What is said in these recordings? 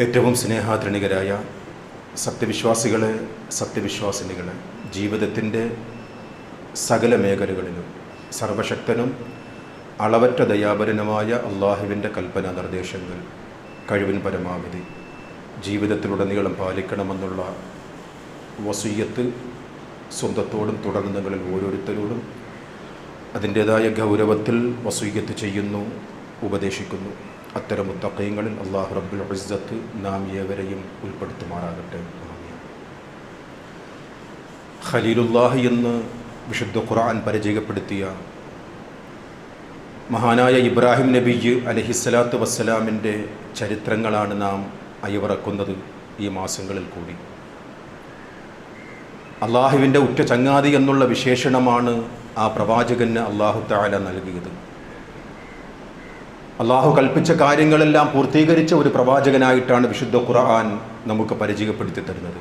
ഏറ്റവും സ്നേഹാധരണികരായ സത്യവിശ്വാസികളെ, സത്യവിശ്വാസിനികളെ, ജീവിതത്തിൻ്റെ സകല മേഖലകളിലും സർവശക്തനും അളവറ്റ ദയാപരനുമായ അള്ളാഹുവിൻ്റെ കൽപ്പന നിർദ്ദേശങ്ങൾ കഴിവിൻ പരമാവധി ജീവിതത്തിലുടനീളം പാലിക്കണമെന്നുള്ള വസിയ്യത്ത് സ്വന്തത്തോടും തുടർന്ന് നിങ്ങളിൽ ഓരോരുത്തരോടും അതിൻ്റേതായ ഗൗരവത്തിൽ വസിയ്യത്ത് ചെയ്യുന്നു, ഉപദേശിക്കുന്നു. അത്തരം മുത്തഖീങ്ങളിൽ അല്ലാഹു റബ്ബുൽ ഇസ്സത്ത് നാം ഏവരെയും ഉൾപ്പെടുത്തുമാറാകട്ടെ. ഖലീലുല്ലാഹി എന്ന് വിശുദ്ധ ഖുർആൻ പരിചയപ്പെടുത്തിയ മഹാനായ ഇബ്രാഹിം നബി അലൈഹിസ്സലാത്തു വസ്സലാമിൻ്റെ ചരിത്രങ്ങളാണ് നാം അയവിറക്കുന്നത് ഈ മാസങ്ങളിൽ കൂടി. അള്ളാഹുവിൻ്റെ ഉറ്റ ചങ്ങാതി എന്നുള്ള വിശേഷണമാണ് ആ പ്രവാചകന് അല്ലാഹു തആല നൽകിയത്. അള്ളാഹു കൽപ്പിച്ച കാര്യങ്ങളെല്ലാം പൂർത്തീകരിച്ച ഒരു പ്രവാചകനായിട്ടാണ് വിശുദ്ധ ഖുർആൻ നമുക്ക് പരിചയപ്പെടുത്തി തരുന്നത്.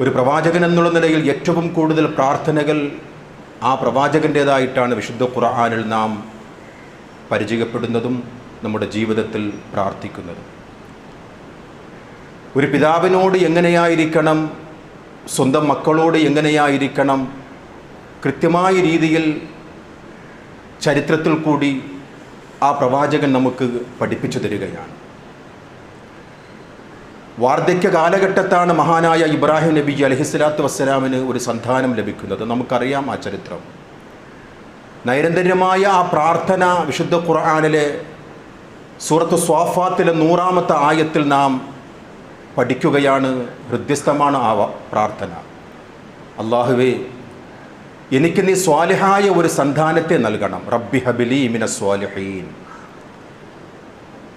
ഒരു പ്രവാചകൻ എന്നുള്ള നിലയിൽ ഏറ്റവും കൂടുതൽ പ്രാർത്ഥനകൾ ആ പ്രവാചകൻ്റേതായിട്ടാണ് വിശുദ്ധ ഖുർആനിൽ നാം പരിചയപ്പെടുന്നതും നമ്മുടെ ജീവിതത്തിൽ പ്രാർത്ഥിക്കുന്നതും. ഒരു പിതാവിനോട് എങ്ങനെയായിരിക്കണം, സ്വന്തം മക്കളോട് എങ്ങനെയായിരിക്കണം, കൃത്യമായ രീതിയിൽ ചരിത്രത്തിൽ കൂടി ആ പ്രവാചകൻ നമുക്ക് പഠിപ്പിച്ചു തരികയാണ്. വാർദ്ധക്യ കാലഘട്ടത്താണ് മഹാനായ ഇബ്രാഹിം നബി അലൈഹിസ്സലാത്തു വസ്സലാമിന് ഒരു സന്താനം ലഭിക്കുന്നത്. നമുക്കറിയാം ആ ചരിത്രം. നൈരന്തര്യമായ ആ പ്രാർത്ഥന വിശുദ്ധ ഖുർആനിലെ സൂറത്ത് സ്വാഫാത്തിലെ 100-ാമത്തെ ആയത്തിൽ നാം പഠിക്കുകയാണ്. ഹൃദ്യസ്ഥമാണ് ആ പ്രാർത്ഥന. അല്ലാഹുവേ, എനിക്ക് നീ സ്വാലിഹായ ഒരു സന്താനത്തെ നൽകണം. റബ്ബി ഹബിലി മിനസ് സ്വാലിഹീൻ.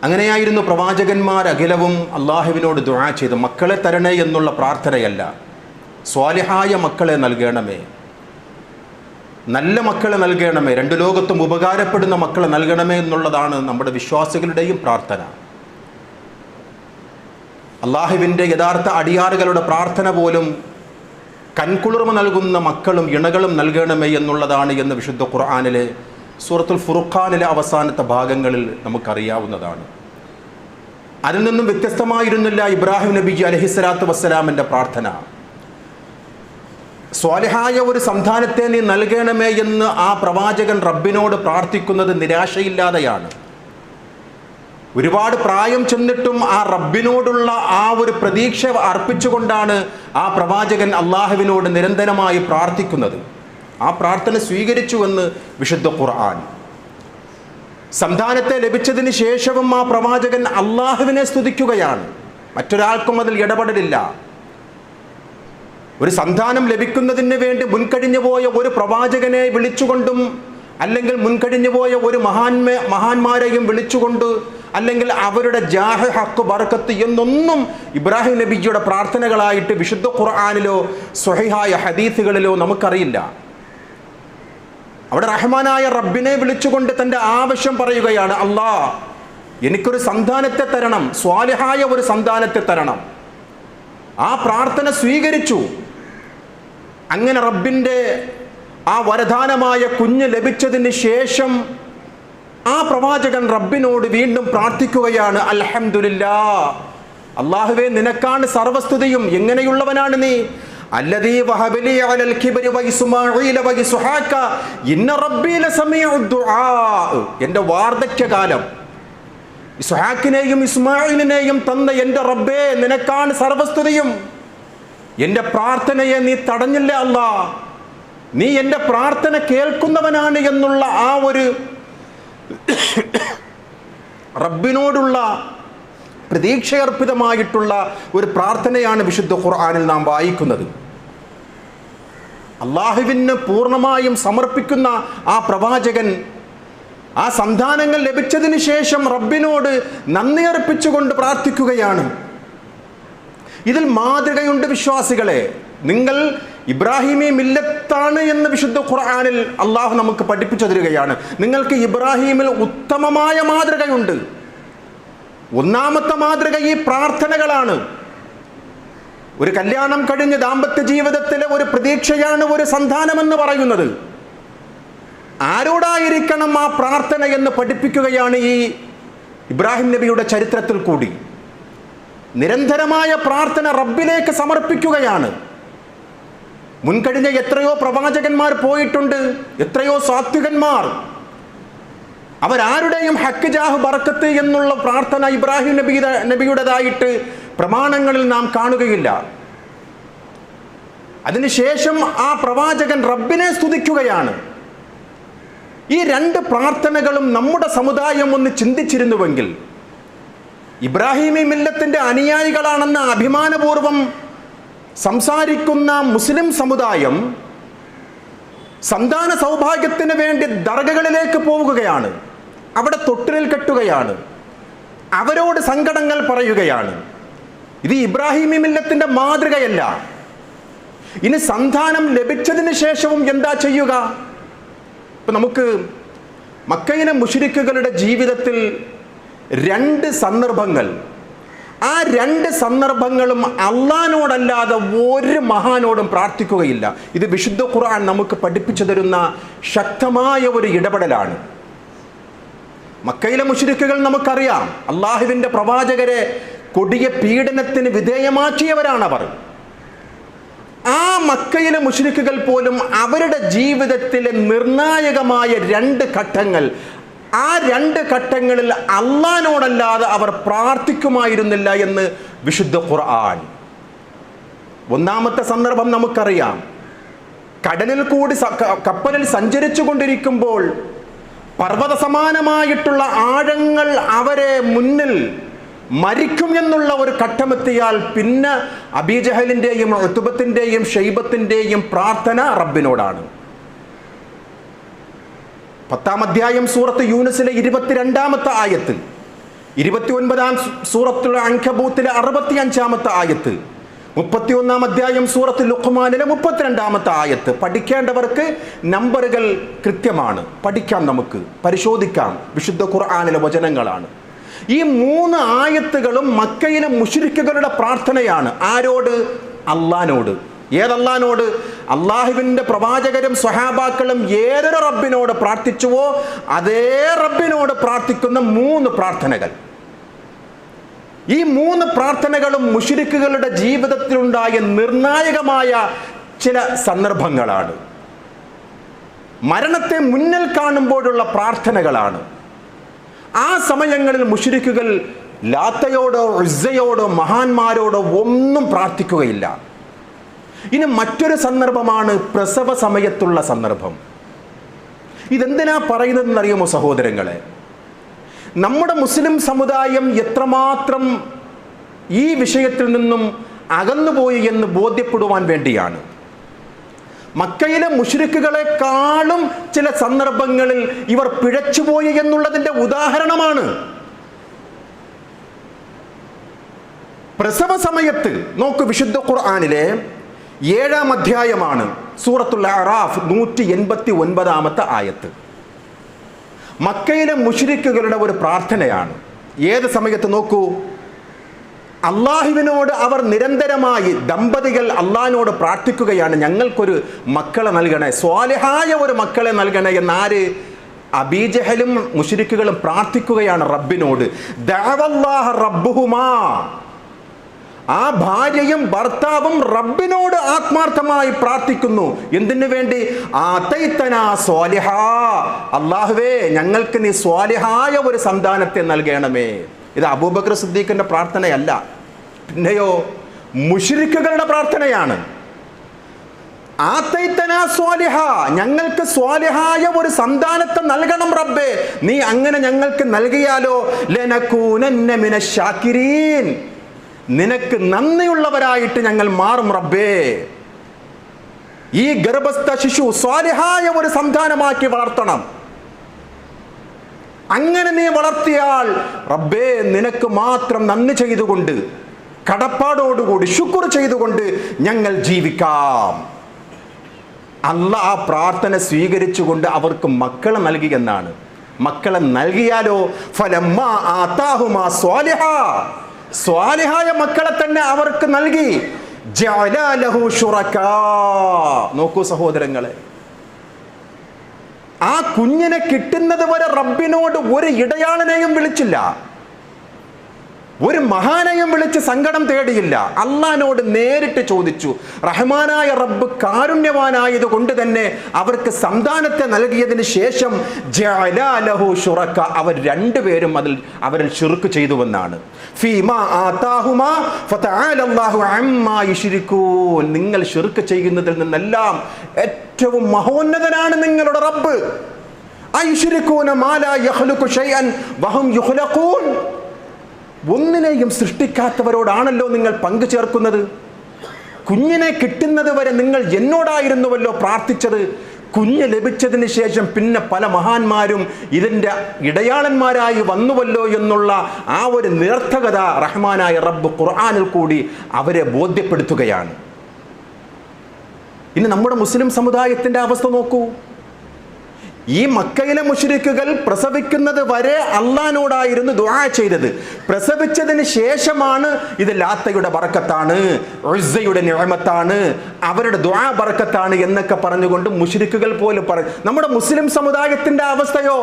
അങ്ങനെയായിരുന്നു പ്രവാചകന്മാർ അഖിലവും അള്ളാഹുവിനോട് ദുആ ചെയ്ത്. മക്കളെ തരണേ എന്നുള്ള പ്രാർത്ഥനയല്ല, സ്വാലിഹായ മക്കളെ നൽകണമേ, നല്ല മക്കളെ നൽകണമേ, രണ്ടു ലോകത്തും ഉപകാരപ്പെടുന്ന മക്കളെ നൽകണമേ എന്നുള്ളതാണ് നമ്മുടെ വിശ്വാസികളുടെയും പ്രാർത്ഥന. അള്ളാഹുവിൻ്റെ യഥാർത്ഥ അടിയാറുകളുടെ പ്രാർത്ഥന പോലും കൺകുളിർമ നൽകുന്ന മക്കളും ഇണകളും നൽകണമേ എന്നുള്ളതാണ് എന്ന് വിശുദ്ധ ഖുർആനിലെ സൂറത്തുൽ ഫുർഖാനിലെ അവസാനത്തെ ഭാഗങ്ങളിൽ നമുക്കറിയാവുന്നതാണ്. അതിൽ നിന്നും വ്യത്യസ്തമായിരുന്നില്ല ഇബ്രാഹിം നബി അലൈഹിസ്സലാത്തു വസ്സലാമിൻ്റെ പ്രാർത്ഥന. സ്വാലിഹായ ഒരു സന്താനത്തെ നീ നൽകണമേ എന്ന് ആ പ്രവാചകൻ റബ്ബിനോട് പ്രാർത്ഥിക്കുന്നത് നിരാശയില്ലാതെയാണ്. ഒരുപാട് പ്രായം ചെന്നിട്ടും ആ റബ്ബിനോടുള്ള ആ ഒരു പ്രതീക്ഷ അർപ്പിച്ചുകൊണ്ടാണ് ആ പ്രവാചകൻ അള്ളാഹുവിനോട് നിരന്തരമായി പ്രാർത്ഥിക്കുന്നത്. ആ പ്രാർത്ഥന സ്വീകരിച്ചുവെന്ന് വിശുദ്ധ ഖുർആൻ. സന്താനത്തെ ലഭിച്ചതിന് ശേഷവും ആ പ്രവാചകൻ അള്ളാഹുവിനെ സ്തുതിക്കുകയാണ്. മറ്റൊരാൾക്കും അതിൽ ഇടപെടലില്ല. ഒരു സന്താനം ലഭിക്കുന്നതിന് വേണ്ടി മുൻകഴിഞ്ഞു പോയ ഒരു പ്രവാചകനെ വിളിച്ചുകൊണ്ടും അല്ലെങ്കിൽ മുൻകഴിഞ്ഞു പോയ ഒരു മഹാന്മാരെയും വിളിച്ചുകൊണ്ട് അല്ലെങ്കിൽ അവരുടെ ജാഹ് ഹക്ക് ബർക്കത്ത് എന്നൊന്നും ഇബ്രാഹിം നബിയുടെ പ്രാർത്ഥനകളായിട്ട് വിശുദ്ധ ഖുർആനിലോ സ്വഹീഹായ ഹദീസുകളിലോ നമുക്കറിയില്ല. അവിടെ റഹ്മാനായ റബ്ബിനെ വിളിച്ചുകൊണ്ട് തൻ്റെ ആവശ്യം പറയുകയാണ്. അല്ലാ, എനിക്കൊരു സന്താനത്തെ തരണം, സ്വാലിഹായ ഒരു സന്താനത്തെ തരണം. ആ പ്രാർത്ഥന സ്വീകരിച്ചു. അങ്ങനെ റബ്ബിൻ്റെ ആ വരദാനമായ കുഞ്ഞ് ലഭിച്ചതിന് ശേഷം ആ പ്രവാചകൻ റബ്ബിനോട് വീണ്ടും പ്രാർത്ഥിക്കുകയാണ്. അൽഹംദുലില്ലാഹ്, അല്ലാഹുവേ, നിനക്കാണ് സർവസ്തുതിയും. എങ്ങനെയുള്ളവനാണ് നീ? അല്ലദീ വഹബലി അലൽ കിബ്രി വ ഇസ്മാഈല വ ഇസ്ഹാഖ ഇന്ന റബ്ബീ ലസമീഉദ് ദുആ. എൻ്റെ വാർദ്ധക്യകാലം ഇസ്ഹാഖിനെയും ഇസ്മാഈലിനെയും തന്ന എൻ്റെ റബ്ബേ, നിനക്കാണ് സർവസ്തുതിയും. എൻ്റെ പ്രാർത്ഥനയെ നീ തടഞ്ഞില്ല അല്ലാ, നീ എൻ്റെ പ്രാർത്ഥന കേൾക്കുന്നവനാണ് എന്നുള്ള ആ ഒരു റബ്ബിനോടുള്ള പ്രതീക്ഷയർപ്പിതമായിട്ടുള്ള ഒരു പ്രാർത്ഥനയാണ് വിശുദ്ധ ഖുർആനിൽ നാം വായിക്കുന്നത്. അള്ളാഹുവിന് പൂർണ്ണമായും സമർപ്പിക്കുന്ന ആ പ്രവാചകൻ ആ സന്താനങ്ങൾ ലഭിച്ചതിന് ശേഷം റബ്ബിനോട് നന്ദി അർപ്പിച്ചുകൊണ്ട് പ്രാർത്ഥിക്കുകയാണ്. ഇതിൽ മാതൃകയുണ്ട് വിശ്വാസികളെ. നിങ്ങൾ ഇബ്രാഹിമി മില്ലത്താണ് എന്ന് വിശുദ്ധ ഖുർആനിൽ അള്ളാഹു നമുക്ക് പഠിപ്പിച്ചു തരികയാണ്. നിങ്ങൾക്ക് ഇബ്രാഹിമിൽ ഉത്തമമായ മാതൃകയുണ്ട്. ഒന്നാമത്തെ മാതൃക ഈ പ്രാർത്ഥനകളാണ്. ഒരു കല്യാണം കഴിഞ്ഞ് ദാമ്പത്യ ജീവിതത്തിലെ ഒരു പ്രതീക്ഷയാണ് ഒരു സന്താനമെന്ന് പറയുന്നത്. ആരോടായിരിക്കണം ആ പ്രാർത്ഥന എന്ന് പഠിപ്പിക്കുകയാണ് ഈ ഇബ്രാഹിം നബിയുടെ ചരിത്രത്തിൽ കൂടി നിരന്തരമായ പ്രാർത്ഥന റബ്ബിലേക്ക് സമർപ്പിക്കുകയാണ്. മുൻകഴിഞ്ഞ എത്രയോ പ്രവാചകന്മാർ പോയിട്ടുണ്ട്, എത്രയോ സാത്വികന്മാർ. അവരാരുടെയും ഹക്ക് ജാഹ് ബറക്കത്ത് എന്നുള്ള പ്രാർത്ഥന ഇബ്രാഹിം നബിയുടേതായിട്ട് പ്രമാണങ്ങളിൽ നാം കാണുകയില്ല. അതിനുശേഷം ആ പ്രവാചകൻ റബ്ബിനെ സ്തുതിക്കുകയാണ്. ഈ രണ്ട് പ്രാർത്ഥനകളും നമ്മുടെ സമുദായം ഒന്ന് ചിന്തിച്ചിരുന്നുവെങ്കിൽ, ഇബ്രാഹിമി മില്ലത്തിൻ്റെ അനുയായികളാണെന്ന് അഭിമാനപൂർവം സംസാരിക്കുന്ന മുസ്ലിം സമുദായം സന്താന സൗഭാഗ്യത്തിന് വേണ്ടി ദർഗകളിലേക്ക് പോവുകയാണ്, അവിടെ തൊട്ടിലിൽ കെട്ടുകയാണ്, അവരോട് സങ്കടങ്ങൾ പറയുകയാണ്. ഇത് ഇബ്രാഹിമി മില്ലത്തിൻ്റെ മാതൃകയല്ല. ഇനി സന്താനം ലഭിച്ചതിന് ശേഷവും എന്താ ചെയ്യുക? ഇപ്പം നമുക്ക് മക്കയിലെ മുശ്രിക്കുകളുടെ ജീവിതത്തിൽ രണ്ട് സന്ദർഭങ്ങൾ, ആ രണ്ട് സന്ദർഭങ്ങളും അള്ളാഹിനോടല്ലാതെ ഒരു മഹാനോടും പ്രാർത്ഥിക്കുകയില്ല. ഇത് വിശുദ്ധ ഖുർആൻ നമുക്ക് പഠിപ്പിച്ചു തരുന്ന ശക്തമായ ഒരു ഇടപെടലാണ്. മക്കയിലെ മുശ്രിക്കുകൾ നമുക്കറിയാം, അള്ളാഹുവിൻ്റെ പ്രവാചകരെ കൊടിയ പീഡനത്തിന് വിധേയമാക്കിയവരാണവർ. ആ മക്കയിലെ മുശ്രിക്കുകൾ പോലും അവരുടെ ജീവിതത്തിലെ നിർണായകമായ രണ്ട് ഘട്ടങ്ങൾ, ആ രണ്ട് ഘട്ടങ്ങളിൽ അള്ളാഹിനോടല്ലാതെ അവർ പ്രാർത്ഥിക്കുമായിരുന്നില്ല എന്ന് വിശുദ്ധ ഖുർആൻ. ഒന്നാമത്തെ സന്ദർഭം നമുക്കറിയാം. കടലിൽ കൂടി കപ്പലിൽ സഞ്ചരിച്ചു കൊണ്ടിരിക്കുമ്പോൾ പർവ്വത സമാനമായിട്ടുള്ള ആഴങ്ങൾ അവരെ മുന്നിൽ മരിക്കും എന്നുള്ള ഒരു ഘട്ടമെത്തിയാൽ പിന്നെ അബീജഹലിൻ്റെയും ഉത്ബത്തിൻ്റെയും ഷൈബത്തിൻ്റെയും പ്രാർത്ഥന റബ്ബിനോടാണ്. 10-ാം അധ്യായം സൂറത്ത് യൂനുസിലെ 22-ാമത്തെ ആയത്ത്, 29-ാം സൂറത്തുൽ അൻകബൂത്തിലെ 65-ാമത്തെ ആയത്ത്, 31-ാം അധ്യായം സൂറത്ത് ലുഖ്മാനിലെ 32-ാമത്തെ ആയത്ത് പഠിക്കേണ്ടവർക്ക് നമ്പറുകൾ കൃത്യമാണ്, പഠിക്കാം, നമുക്ക് പരിശോധിക്കാം. വിശുദ്ധ ഖുർആനിലെ വചനങ്ങളാണ്. ഈ 3 ആയത്തുകളും മക്കയിലെ മുശ്രിക്കുകളുടെ പ്രാർത്ഥനയാണ്. ആരോട്? അള്ളാഹിനോട്. ഏതല്ലാനോട്? അള്ളാഹുവിൻ്റെ പ്രവാചകരും സ്വഹാബാക്കളും ഏതൊരു റബ്ബിനോട് പ്രാർത്ഥിച്ചുവോ അതേ റബ്ബിനോട് പ്രാർത്ഥിക്കുന്ന 3 പ്രാർത്ഥനകൾ. ഈ 3 പ്രാർത്ഥനകളും മുശ്രിക്കുകളുടെ ജീവിതത്തിലുണ്ടായ നിർണായകമായ ചില സന്ദർഭങ്ങളാണ്. മരണത്തെ മുന്നിൽ കാണുമ്പോഴുള്ള പ്രാർത്ഥനകളാണ്. ആ സമയങ്ങളിൽ മുശ്രിക്കുകൾ ലാത്തയോടോ ഉസ്സയോടോ മഹാന്മാരോടോ ഒന്നും പ്രാർത്ഥിക്കുകയില്ല. ഇനി മറ്റൊരു സന്ദർഭമാണ് പ്രസവ സമയത്തുള്ള സന്ദർഭം. ഇതെന്തിനാ പറയുന്നതെന്നറിയുമോ സഹോദരങ്ങളെ? നമ്മുടെ മുസ്ലിം സമുദായം എത്രമാത്രം ഈ വിഷയത്തിൽ നിന്നും അകന്നുപോയി എന്ന് ബോധ്യപ്പെടുവാൻ വേണ്ടിയാണ്. മക്കയിലെ മുശ്രിക്കുകളെക്കാളും ചില സന്ദർഭങ്ങളിൽ ഇവർ പിഴച്ചുപോയി എന്നുള്ളതിൻ്റെ ഉദാഹരണമാണ്. പ്രസവ സമയത്ത് നോക്ക്, വിശുദ്ധ ഖുർആനിലെ 7-ാം അധ്യായമാണ് സൂറത്തുൽ അറാഫ് 189-ാമത്തെ ആയത്ത്. മക്കയിലെ മുശ്രിക്കുകളുടെ ഒരു പ്രാർത്ഥനയാണ്. ഏത് സമയത്ത് നോക്കൂ, അള്ളാഹുവിനോട് അവർ നിരന്തരമായി, ദമ്പതികൾ അള്ളാഹിനോട് പ്രാർത്ഥിക്കുകയാണ്, ഞങ്ങൾക്കൊരു മക്കളെ നൽകണേ, സ്വാലിഹായ ഒരു മക്കളെ നൽകണേ എന്നാര്? അബീജഹലും മുശ്രിക്കുകളും പ്രാർത്ഥിക്കുകയാണ് റബ്ബിനോട്. ദഅവല്ലാഹ റബ്ബുഹുമാ, ആ ഭാര്യയും ഭർത്താവും റബ്ബിനോട് ആത്മാർത്ഥമായി പ്രാർത്ഥിക്കുന്നു. എന്തിനു വേണ്ടി? ആതൈതനാ സ്വാലിഹാ, അല്ലാഹുവേ ഞങ്ങൾക്ക് നീ സ്വാലിഹായ ഒരു സന്താനത്തെ നൽകണമേ. ഇത് അബൂബക്കർ സിദ്ദീഖിന്റെ പ്രാർത്ഥനയല്ല, പിന്നെയോ മുശ്രിക്കുകളുടെ പ്രാർത്ഥനയാണ്. ആതൈതനാ സ്വാലിഹാ, ഞങ്ങൾക്ക് സ്വാലിഹായ ഒരു സന്താനത്തെ നൽകണം റബ്ബേ. നീ അങ്ങനെ ഞങ്ങൾക്ക് നൽകിയാലോ ലനകൂനന്ന മിനശ് ശാകിരീൻ, നിനക്ക് നന്ദിയുള്ളവരായിട്ട് ഞങ്ങൾ മാറും റബ്ബേ. ഈ ഗർഭസ്ഥ ശിശു സ്വാലിഹായ ഒരു സന്താനമാക്കി വളർത്തണം. അങ്ങനെ നീ വളർത്തിയാൽ റബ്ബേ നിനക്ക് മാത്രം നന്ദി ചെയ്തുകൊണ്ട്, കടപ്പാടോടുകൂടി ശുക്ർ ചെയ്തുകൊണ്ട് ഞങ്ങൾ ജീവിക്കാം. അല്ലാഹ് ആ പ്രാർത്ഥന സ്വീകരിച്ചുകൊണ്ട് അവർക്ക് മക്കളെ നൽകി എന്നാണ്. മക്കളെ നൽകിയാലോ ഫലമ്മാ ആതാഹുമാ സ്വാലിഹാ, സ്വാലിഹായ മക്കളെ തന്നെ അവർക്ക് നൽകി. ജഅല ലഹു ശുറകാ, നോക്കൂ സഹോദരങ്ങളെ, ആ കുഞ്ഞിനെ കിട്ടുന്നത് വരെ റബ്ബിനോട് ഒരു ഇടയാളനെയും വിളിച്ചില്ല. ഒരു മഹാനെയും വിളിച്ച് സങ്കടം തേടിയില്ല. അള്ളാഹിനോട് നേരിട്ട് ചോദിച്ചു. റഹ്മാനായ റബ്ബ് കാരുണ്യവാനായത് കൊണ്ട് തന്നെ അവർക്ക് സന്താനത്തെ നൽകിയതിന് ശേഷം ജഅല ലഹു ശുറക, അവർ രണ്ടുപേരും അവരിൽ ശിർക്ക് ചെയ്തുവെന്നാണ്. ഫീമാ ആതാഹുമാ ഫതആല അല്ലാഹു അമ്മാ യുശ്രികൂൻ. നിങ്ങൾ ശിർക്ക് ചെയ്യുന്നതിൽ നിന്നെല്ലാം ഏറ്റവും മഹോന്നതനാണ് നിങ്ങളുടെ റബ്ബ്. അയുശ്രികൂന മാ ലാ യഖ്ലുഖു ശൈഅൻ വഹും യുഖ്ലഖൂൻ. ഒന്നിനെയും സൃഷ്ടിക്കാത്തവരോടാണല്ലോ നിങ്ങൾ പങ്കു ചേർക്കുന്നത്. കുഞ്ഞിനെ കിട്ടുന്നത് വരെ നിങ്ങൾ എന്നോടായിരുന്നുവല്ലോ പ്രാർത്ഥിച്ചത്. കുഞ്ഞ് ലഭിച്ചതിന് ശേഷം പിന്നെ പല മഹാന്മാരും ഇതിൻ്റെ ഇടയാളന്മാരായി വന്നുവല്ലോ എന്നുള്ള ആ ഒരു നിരർത്ഥകത റഹ്മാനായ റബ്ബ് ഖുർആനിൽ കൂടി അവരെ ബോധ്യപ്പെടുത്തുകയാണ്. ഇനി നമ്മുടെ മുസ്ലിം സമുദായത്തിൻ്റെ അവസ്ഥ നോക്കൂ. ഈ മക്കയിലെ മുശ്രിക്കുകൾ പ്രസവിക്കുന്നത് വരെ അള്ളാഹിനോടായിരുന്നു ദുആ ചെയ്തത്. പ്രസവിച്ചതിന് ശേഷമാണ് ഇത് ലാത്തയുടെ ബറക്കത്താണ്, ഉസ്സയുടെ നിഅമത്താണ്, അവരുടെ ദുആ ബറക്കത്താണ് എന്നൊക്കെ പറഞ്ഞുകൊണ്ട് മുശ്രിക്കുകൾ പോലും പറയും. നമ്മുടെ മുസ്ലിം സമുദായത്തിന്റെ അവസ്ഥയോ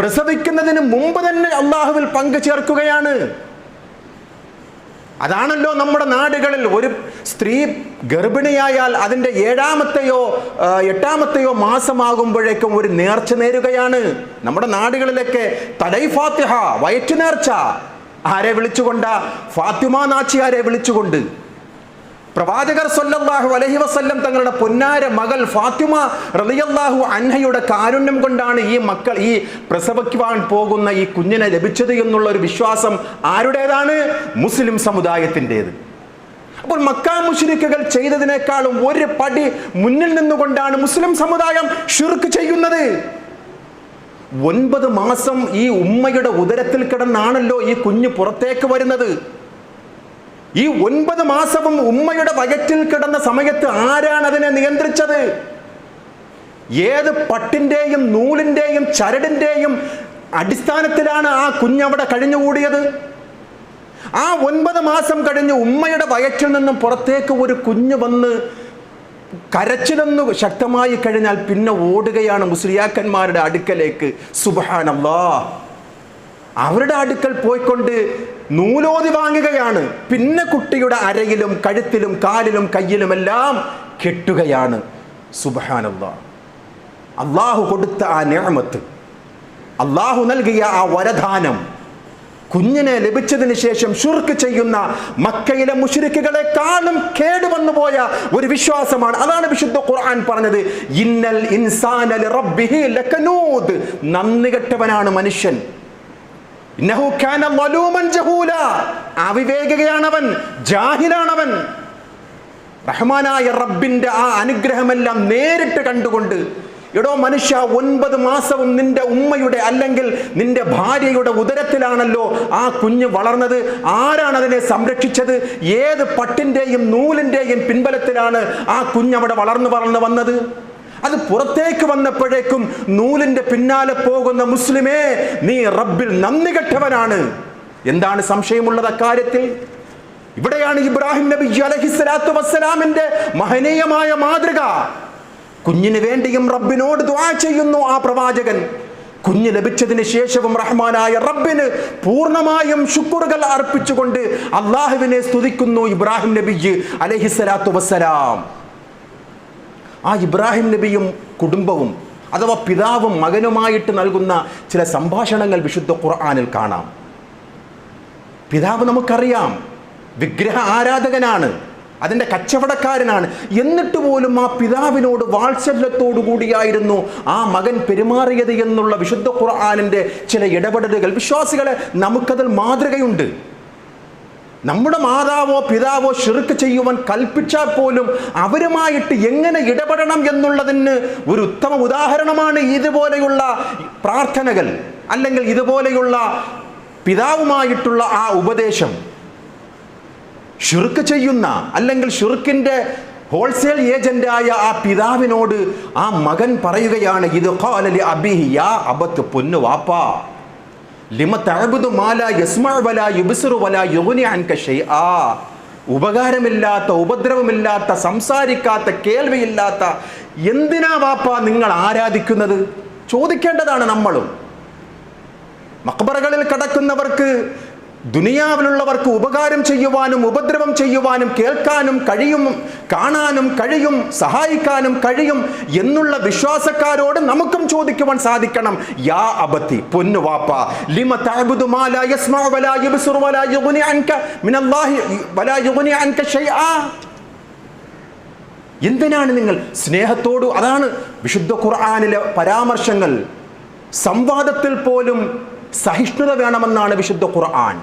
പ്രസവിക്കുന്നതിന് മുമ്പ് തന്നെ അള്ളാഹുവിൽ പങ്കു ചേർക്കുകയാണ്. അതാണല്ലോ നമ്മുടെ നാടുകളിൽ ഒരു സ്ത്രീ ഗർഭിണിയായാൽ അതിൻ്റെ 7-മത്തെയോ 8-മത്തെയോ മാസമാകുമ്പോഴേക്കും ഒരു നേർച്ച നേരുകയാണ്. നമ്മുടെ നാടുകളിലൊക്കെ തലൈ ഫാത്തിഹ, വയറ്റു നേർച്ച. ആരെ വിളിച്ചുകൊണ്ട്? ഫാത്തിമ നാച്ചിയാരെ വിളിച്ചുകൊണ്ട്. പ്രവാചകർ സല്ലല്ലാഹു അലൈഹി വസല്ലം തങ്ങളുടെ പൊന്നാര മകൾ ഫാത്തിമ റളിയല്ലാഹു അൻഹയുടെ കാരുണ്യം കൊണ്ടാണ് ഈ പ്രസവിക്കുവാൻ പോകുന്ന ഈ കുഞ്ഞിനെ ലഭിച്ചത് എന്നുള്ള ഒരു വിശ്വാസം ആരുടേതാണ്? മുസ്ലിം സമുദായത്തിൻ്റെത്. അപ്പോൾ മക്കാ മുശ്രിക്കുകൾ ചെയ്തതിനേക്കാളും ഒരു പടി മുന്നിൽ നിന്നുകൊണ്ടാണ് മുസ്ലിം സമുദായം ശിർക്ക് ചെയ്യുന്നത്. 9 മാസം ഈ ഉമ്മയുടെ ഉദരത്തിൽ കിടന്നാണല്ലോ ഈ കുഞ്ഞ് പുറത്തേക്ക് വരുന്നത്. ഈ 9 മാസവും ഉമ്മയുടെ വയറ്റിൽ കിടന്ന സമയത്ത് ആരാണ് അതിനെ നിയന്ത്രിച്ചത്? ഏത് പട്ടിൻ്റെയും നൂലിൻ്റെയും ചരടിൻ്റെയും അടിസ്ഥാനത്തിലാണ് ആ കുഞ്ഞവിടെ കഴിഞ്ഞുകൂടിയത്? ആ 9 മാസം കഴിഞ്ഞ് ഉമ്മയുടെ വയറ്റിൽ നിന്നും പുറത്തേക്ക് ഒരു കുഞ്ഞ് വന്ന് കരച്ചിലൊന്ന് ശക്തമായി കഴിഞ്ഞാൽ പിന്നെ ഓടുകയാണ് മുസ്ലിയാക്കന്മാരുടെ അടുക്കലേക്ക്. സുബ്ഹാനല്ലാഹ്. അവരുടെ അടുക്കൽ പോയിക്കൊണ്ട് നൂലോതി വാങ്ങുകയാണ്. പിന്നെ കുട്ടിയുടെ അരയിലും കഴുത്തിലും കാലിലും കയ്യിലുമെല്ലാം കെട്ടുകയാണ്. സുബ്ഹാനല്ലാഹ്. അള്ളാഹു കൊടുത്ത ആ നിഅമത്ത്, അള്ളാഹു നൽകിയ ആ വരദാനം കുഞ്ഞിനെ ലഭിച്ചതിന് ശേഷം ശിർക്ക് ചെയ്യുന്ന മക്കയിലെ മുശ്രിക്കുകളെക്കാളും കേടുവന്നു പോയ ഒരു വിശ്വാസമാണ്. അതാണ് വിശുദ്ധ ഖുർആൻ പറഞ്ഞത്, ഇന്നൽ ഇൻസാന ലിറബ്ബിഹി ലകനൂദ്. നന്ദി കെട്ടവനാണ് മനുഷ്യൻ. ഇന്നഹു കാന വലൂമൻ ജഹൂല. അവിവേകിയാണവൻ, ജാഹിലാണവൻ. റഹ്മാനായ റബ്ബിന്റെ ആ അനുഗ്രഹമെല്ലാം നേരിട്ട് കണ്ടുകൊണ്ട്, എടോ മനുഷ്യ, 9 മാസവും നിന്റെ ഉമ്മയുടെ അല്ലെങ്കിൽ നിന്റെ ഭാര്യയുടെ ഉദരത്തിലാണല്ലോ ആ കുഞ്ഞ് വളർന്നത്. ആരാണ് അതിനെ സംരക്ഷിച്ചത്? ഏത് പട്ടിൻ്റെയും നൂലിൻ്റെയും പിൻബലത്തിലാണ് ആ കുഞ്ഞവിടെ വളർന്നു വന്നത്? അത് പുറത്തേക്ക് വന്നപ്പോഴേക്കും നൂലിന്റെ പിന്നാലെ പോകുന്ന മുസ്ലിമേ, നീ റബ്ബിൽ നന്ദി കെട്ടവനാണ്. എന്താണ് സംശയമുള്ളത് അക്കാര്യത്തിൽ? ഇവിടെയാണ് ഇബ്രാഹിം നബി അലൈഹിസ്സലാത്തു വസ്സലാമിന്റെ മഹനീയമായ മാതൃക. കുഞ്ഞിന് വേണ്ടിയും റബ്ബിനോട് ദുആ ചെയ്യുന്നു ആ പ്രവാചകൻ. കുഞ്ഞ് ലഭിച്ചതിന് ശേഷവും റഹ്മാനായ റബ്ബിന് പൂർണ്ണമായും ശുക്റുകൾ അർപ്പിച്ചുകൊണ്ട് അള്ളാഹുവിനെ സ്തുതിക്കുന്നു ഇബ്രാഹിം നബി അലൈഹിസ്സലാത്തു വസ്സലാം. ആ ഇബ്രാഹിം നബിയും കുടുംബവും അഥവാ പിതാവും മകനുമായിട്ട് നൽകുന്ന ചില സംഭാഷണങ്ങൾ വിശുദ്ധ ഖുർആനിൽ കാണാം. പിതാവ് നമുക്കറിയാം വിഗ്രഹ ആരാധകനാണ്, അതിൻ്റെ കച്ചവടക്കാരനാണ്. എന്നിട്ട് പോലും ആ പിതാവിനോട് വാത്സല്യത്തോടു കൂടിയായിരുന്നു ആ മകൻ പെരുമാറിയത് എന്നുള്ള വിശുദ്ധ ഖുർആനിൻ്റെ ചില ഇടപെടലുകൾ. വിശ്വാസികളെ, നമുക്കതിൽ മാതൃകയുണ്ട്. നമ്മുടെ മാതാവോ പിതാവോ ശിർക്ക് ചെയ്യുവാൻ കൽപ്പിച്ചാൽ പോലും അവരുമായിട്ട് എങ്ങനെ ഇടപെടണം എന്നുള്ളതിന് ഒരു ഉത്തമ ഉദാഹരണമാണ് ഇതുപോലെയുള്ള പ്രാർത്ഥനകൾ, അല്ലെങ്കിൽ ഇതുപോലെയുള്ള പിതാവുമായിട്ടുള്ള ആ ഉപദേശം. ശിർക്ക് ചെയ്യുന്ന അല്ലെങ്കിൽ ശിർക്കിൻ്റെ ഹോൾസെയിൽ ഏജന്റായ ആ പിതാവിനോട് ആ മകൻ പറയുകയാണ്, ഇത് ഖാല ലി അബീഹി യാ അബത്ത്, പൊന്നു വാപ്പാ, ലിമ തഅബുദു മാ ലാ യസ്മഉ വലാ യുബ്സിറു വലാ യുഗ്നി അൻക ശൈആ. ഉപകാരമില്ലാത്ത, ഉപദ്രവമില്ലാത്ത, സംസാരിക്കാത്ത, കേൾവിയില്ലാത്ത എന്തിനാ വാപ്പാ നിങ്ങൾ ആരാധിക്കുന്നത്? ചോദിക്കേണ്ടതാണ് നമ്മളും. മഖ്ബറകളിൽ കിടക്കുന്നവർക്ക് ദുനിയാവിലുള്ളവർക്ക് ഉപകാരം ചെയ്യുവാനും ഉപദ്രവം ചെയ്യുവാനും കേൾക്കാനും കഴിയും, കാണാനും കഴിയും, സഹായിക്കാനും കഴിയും എന്നുള്ള വിശ്വാസക്കാരോട് നമുക്കും ചോദിക്കുവാൻ സാധിക്കണം. യാ അബത്തി, പൊന്നു വാപ്പ, ലിമ തഅബുദു മാ ലാ യസ്മഉ വലാ യുബ്സിറു വലാ യുഗ്നി അൻക മിനല്ലാഹി വലാ യുഗ്നി അൻക ഷൈആ. എന്തിനാണ് നിങ്ങൾ സ്നേഹത്തോട്, അതാണ് വിശുദ്ധ ഖുർആനിലെ പരാമർശങ്ങൾ. സംവാദത്തിൽ പോലും സഹിഷ്ണുത വേണമെന്നാണ് വിശുദ്ധ ഖുർആൻ.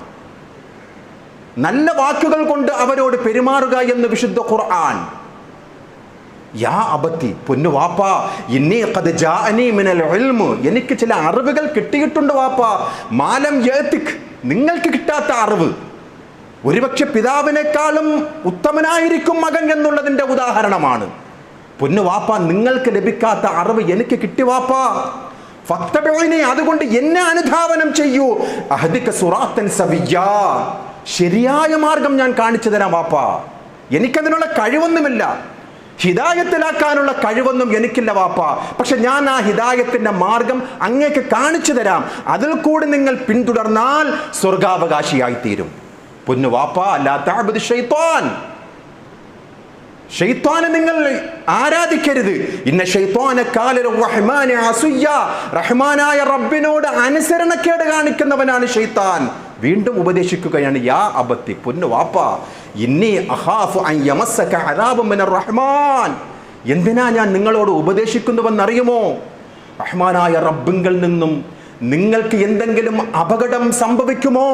നല്ല വാക്കുകൾ കൊണ്ട് അവരോട് പെരുമാറുക എന്ന് വിശുദ്ധ ഖുർആൻ. യാ അബത്തി, പൊന്നു വാപ്പ, ഇന്നി ഖദ് ജാഅനി മിനൽ ഇൽമ്, എനിക്ക് ചില അറിവുകൾ കിട്ടിയിട്ടുണ്ട് വാപ്പ. മാലം യഅതിക്, നിങ്ങൾക്ക് കിട്ടാത്ത അറിവ്. ഒരുപക്ഷെ പിതാവിനേക്കാളും ഉത്തമനായിരിക്കും മകൻ എന്നുള്ളതിൻ്റെ ഉദാഹരണമാണ്. പൊന്നു വാപ്പ, നിങ്ങൾക്ക് ലഭിക്കാത്ത അറിവ് എനിക്ക് കിട്ടി വാപ്പ. ഫത്തബിഉനി, അതുകൊണ്ട് എന്നെ അനുധാവനം ചെയ്യൂ. അഹ്ദിക സിറാത്തൻ സവിയ്യാ, ശരിയായ മാർഗം ഞാൻ കാണിച്ചു തരാം വാപ്പ. എനിക്കതിനുള്ള കഴിവൊന്നുമില്ല, ഹിദായത്തിലാക്കാനുള്ള കഴിവൊന്നും എനിക്കില്ല വാപ്പ. പക്ഷെ ഞാൻ ആ ഹിദായത്തിന്റെ മാർഗം അങ്ങേക്ക് കാണിച്ചു തരാം. അതിൽ കൂടി നിങ്ങൾ പിന്തുടർന്നാൽ സ്വർഗാവകാശിയായി തീരും. പൊന്നു വാപ്പ, ലാ തഅബുദ് ശൈത്താൻ, ഷൈത്താനെ നിങ്ങൾ ആരാധിക്കരുത്. ഇന്ന ശൈത്താന കാല റഹ്മാനി അസുയ്യ, റഹ്മാനായ റബ്ബിനോട് അനുസരണക്കേട് കാണിക്കുന്നവനാണ് ഷൈത്താൻ. വീണ്ടും ഉപദേശിക്കുകയാണ്, യാ അബത്തി, പൊന്നു വാപ്പ, ഇന്നി അഖാഫു അൻ യമസ്സക അദാബുൻ മിനർ റഹ്മാൻ. എന്തിനാ ഞാൻ നിങ്ങളോട് ഉപദേശിക്കുന്നുവെന്നറിയുമോ? റഹ്മാനായ റബ്ബിങ്കിൽ നിന്നും നിങ്ങൾക്ക് എന്തെങ്കിലും അപകടം സംഭവിക്കുമോ,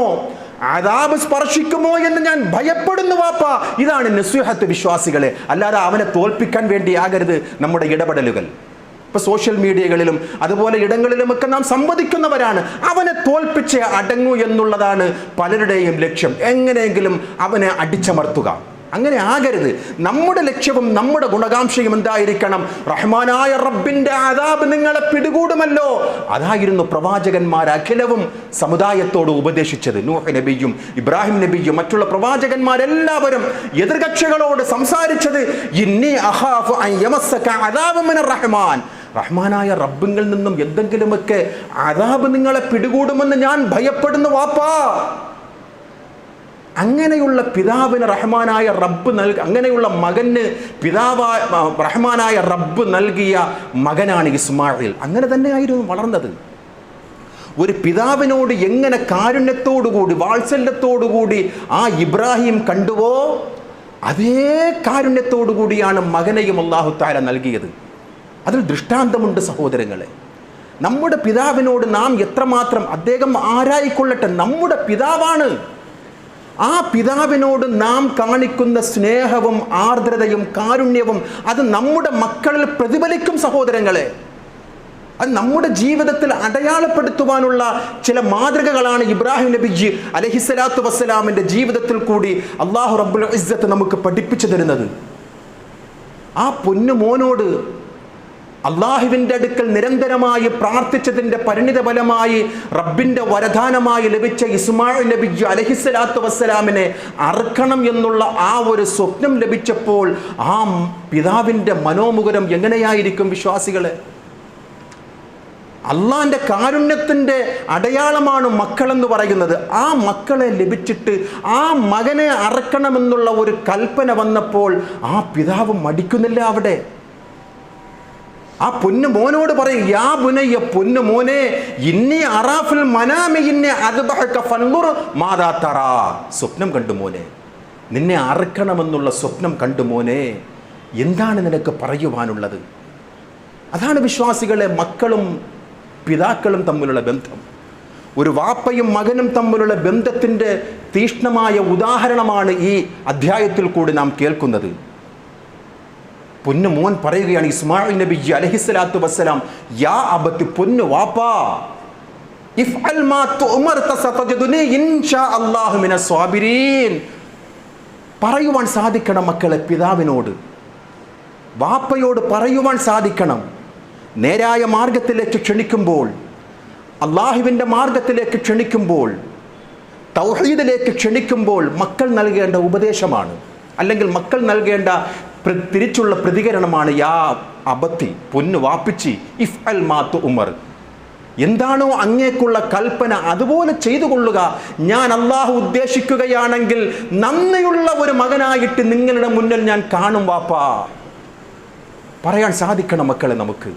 അദാബ് സ്പർശിക്കുമോ എന്ന് ഞാൻ ഭയപ്പെടുന്നു വാപ്പ. ഇതാണ് നസീഹത്ത് വിശ്വാസികളെ. അല്ലാതെ അവനെ തോൽപ്പിക്കാൻ വേണ്ടിയാകരുത് നമ്മുടെ ഇടപെടലുകൾ. ഇപ്പൊ സോഷ്യൽ മീഡിയകളിലും അതുപോലെ ഇടങ്ങളിലുമൊക്കെ നാം സംവദിക്കുന്നവരാണ്. അവനെ തോൽപ്പിച്ച് അടങ്ങൂ എന്നുള്ളതാണ് പലരുടെയും ലക്ഷ്യം. എങ്ങനെയെങ്കിലും അവനെ അടിച്ചമർത്തുക. അങ്ങനെ ആകരുത്. നമ്മുടെ ലക്ഷ്യവും നമ്മുടെ ഗുണകാംക്ഷയും എന്തായിരിക്കണം? റഹ്മാനായ റബ്ബിന്റെ അദാബ് നിങ്ങളെ പിടികൂടുമല്ലോ. അതായിരുന്നു പ്രവാചകന്മാർ അഖിലവും സമുദായത്തോട് ഉപദേശിച്ചത്. നൂഹ് നബിയും ഇബ്രാഹിം നബിയും മറ്റുള്ള പ്രവാചകന്മാരെല്ലാവരും എതിർകക്ഷികളോട് സംസാരിച്ചത് ഇന്നി അഖാഫു അൻ യമസ്സക അദാബു മിനർ റഹ്മാൻ, റഹ്മാനായ റബ്ബിൽ നിന്നും എന്തെങ്കിലുമൊക്കെ അദാബ് നിങ്ങളെ പിടികൂടുമെന്ന് ഞാൻ ഭയപ്പെടുന്നു വാപ്പാ. അങ്ങനെയുള്ള പിതാവിന് റഹ്മാനായ റബ്ബ് അങ്ങനെയുള്ള മകന് റഹ്മാനായ റബ്ബ് നൽകിയ മകനാണ് ഇസ്മായിൽ. അങ്ങനെ തന്നെയായിരുന്നു വളർന്നത്. ഒരു പിതാവിനോട് എങ്ങനെ കാരുണ്യത്തോടുകൂടി വാത്സല്യത്തോടുകൂടി ആ ഇബ്രാഹിം കണ്ടുവോ, അതേ കാരുണ്യത്തോടുകൂടിയാണ് മകനെയും അല്ലാഹു തആല നൽകിയത്. അതിൽ ദൃഷ്ടാന്തമുണ്ട് സഹോദരങ്ങളെ. നമ്മുടെ പിതാവിനോട് നാം എത്രമാത്രം, അദ്ദേഹം ആരായിക്കൊള്ളട്ടെ, നമ്മുടെ പിതാവാണ്. ആ പിതാവിനോട് നാം കാണിക്കുന്ന സ്നേഹവും ആർദ്രതയും കാരുണ്യവും അത് നമ്മുടെ മക്കളിൽ പ്രതിഫലിക്കും സഹോദരങ്ങളെ. അത് നമ്മുടെ ജീവിതത്തിൽ അടയാളപ്പെടുത്തുവാനുള്ള ചില മാതൃകകളാണ് ഇബ്രാഹിം നബി അലൈഹിസ്സലാത്തു വസ്സലാമിൻ്റെ ജീവിതത്തിൽ കൂടി അല്ലാഹു റബ്ബുൽ ഇസ്സത്ത് നമുക്ക് പഠിപ്പിച്ചു തരുന്നത്. ആ പൊന്നു മോനോട് അള്ളാഹുവിൻ്റെ അടുക്കൽ നിരന്തരമായി പ്രാർത്ഥിച്ചതിൻ്റെ പരിണിത ഫലമായി റബ്ബിൻ്റെ വരദാനമായി ലഭിച്ച ഇസ്മായിൽ നബി അലൈഹിസ്സലാത്തു വസ്സലാമിനെ അറുക്കണം എന്നുള്ള ആ ഒരു സ്വപ്നം ലഭിച്ചപ്പോൾ ആ പിതാവിൻ്റെ മനോമുഖരം എങ്ങനെയായിരിക്കും വിശ്വാസികളെ? അള്ളാഹിൻ്റെ കാരുണ്യത്തിൻ്റെ അടയാളമാണ് മക്കളെന്ന് പറയുന്നത്. ആ മക്കളെ ലഭിച്ചിട്ട് ആ മകനെ അറക്കണമെന്നുള്ള ഒരു കൽപ്പന വന്നപ്പോൾ ആ പിതാവ് മടിക്കുന്നില്ല. അവിടെ ആ പൊന്നു മോനോട് പറയും, യാ ബുനയ്യ, പൊന്നു മോനെ, ഇന്നി അറാഫിൽ മനാമി ഇന്നി അദ്ബഹക ഫൻദുർ മാദാ തറാ. സ്വപ്നം കണ്ടു മോനെ, നിന്നെ അറക്കണമെന്നുള്ള സ്വപ്നം കണ്ടു മോനെ, എന്താണ് നിനക്ക് പറയുവാനുള്ളത്? അതാണ് വിശ്വാസികളെ മക്കളും പിതാക്കളും തമ്മിലുള്ള ബന്ധം. ഒരു വാപ്പയും മകനും തമ്മിലുള്ള ബന്ധത്തിൻ്റെ തീക്ഷ്ണമായ ഉദാഹരണമാണ് ഈ അധ്യായത്തിൽ കൂടി നാം കേൾക്കുന്നത്. പൊന്നു മോൻ പറയുകയാണ്, ഇസ്മായിൽ നബി അലൈഹിസ്സലാത്തു വസ്സലാം, യാ അബത്തി, പൊന്നു വാപ്പാ, ഇഫ്അൽ മാ തുഅ്മർത സതജിദുനി ഇൻഷാ അല്ലാഹു മിനസ് സ്വാബിരീൻ. പറയുവാൻ സാധിക്കണം മക്കളെ, പിതാവിനോട് വാപ്പയോട് പറയുവാൻ സാധിക്കണം. നേരായ മാർഗത്തിലേക്ക് ക്ഷണിക്കുമ്പോൾ, അള്ളാഹുവിൻ്റെ മാർഗത്തിലേക്ക് ക്ഷണിക്കുമ്പോൾ, തൗഹീദിലേക്ക് ക്ഷണിക്കുമ്പോൾ മക്കൾ നൽകേണ്ട ഉപദേശമാണ്, അല്ലെങ്കിൽ മക്കൾ നൽകേണ്ട തിരിച്ചുള്ള പ്രതികരണമാണ് യാ അബത്തി, പൊന്നു വാപ്പിച്ചി, ഇഫ്അൽ മാ തുഅ്മർ. എന്താണോ അങ്ങേക്കുള്ള കൽപ്പന അതുപോലെ ചെയ്തു കൊള്ളുക. ഞാൻ അള്ളാഹു ഉദ്ദേശിക്കുകയാണെങ്കിൽ നന്ദിയുള്ള ഒരു മകനായിട്ട് നിങ്ങളുടെ മുന്നിൽ ഞാൻ കാണും വാപ്പാ. പറയാൻ സാധിക്കണം മക്കളെ. നമുക്ക്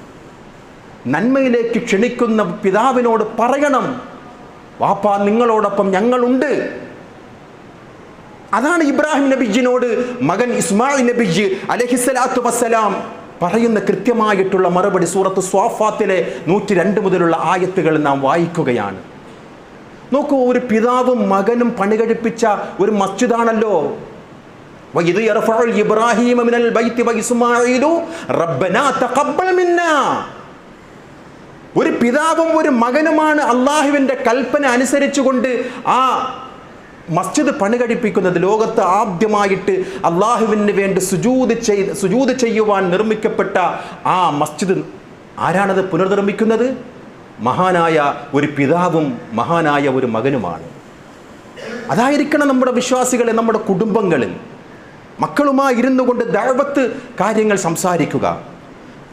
നന്മയിലേക്ക് ക്ഷണിക്കുന്ന പിതാവിനോട് പറയണം, വാപ്പാ നിങ്ങളോടൊപ്പം ഞങ്ങളുണ്ട്. അതാണ് ഇബ്രാഹിം നബിജിനോട് മകൻ ഇസ്മായിൽ നബിജി അലൈഹിസ്സലാത്തു വസ്സലാം പറയുന്ന കൃത്യമായിട്ടുള്ള മറുപടി. സൂറത്ത് സ്വാഫാത്തിലെ 102 മുതലുള്ള ആയത്തുകൾ നാം വായിക്കുകയാണ്. നോക്കൂ, ഒരു പിതാവും മകനും പണികഴിപ്പിച്ച ഒരു മസ്ജിദാണല്ലോ. വഇദ് യർഫഉൽ ഇബ്രാഹീമ മിനൽ ബൈത്തി വഇസ്മാഈലു റബ്ബനാ തഖബ്ബൽ മിന്നാ. ഒരു പിതാവും ഒരു മകനുമാണ് അള്ളാഹുവിൻ്റെ കൽപ്പന അനുസരിച്ചുകൊണ്ട് ആ മസ്ജിദ് പണികഴിപ്പിക്കുന്നത്. ലോകത്ത് ആദ്യമായിട്ട് അള്ളാഹുവിന് വേണ്ടി സുജൂദ് ചെയ്യുവാൻ നിർമ്മിക്കപ്പെട്ട ആ മസ്ജിദ് ആരാണത് പുനർനിർമ്മിക്കുന്നത്? മഹാനായ ഒരു പിതാവും മഹാനായ ഒരു മകനുമാണ്. അതായിരിക്കണം നമ്മുടെ വിശ്വാസികളെ, നമ്മുടെ കുടുംബങ്ങളിൽ മക്കളുമായി ഇരുന്നു കൊണ്ട് ദഅവത്ത് കാര്യങ്ങൾ സംസാരിക്കുക,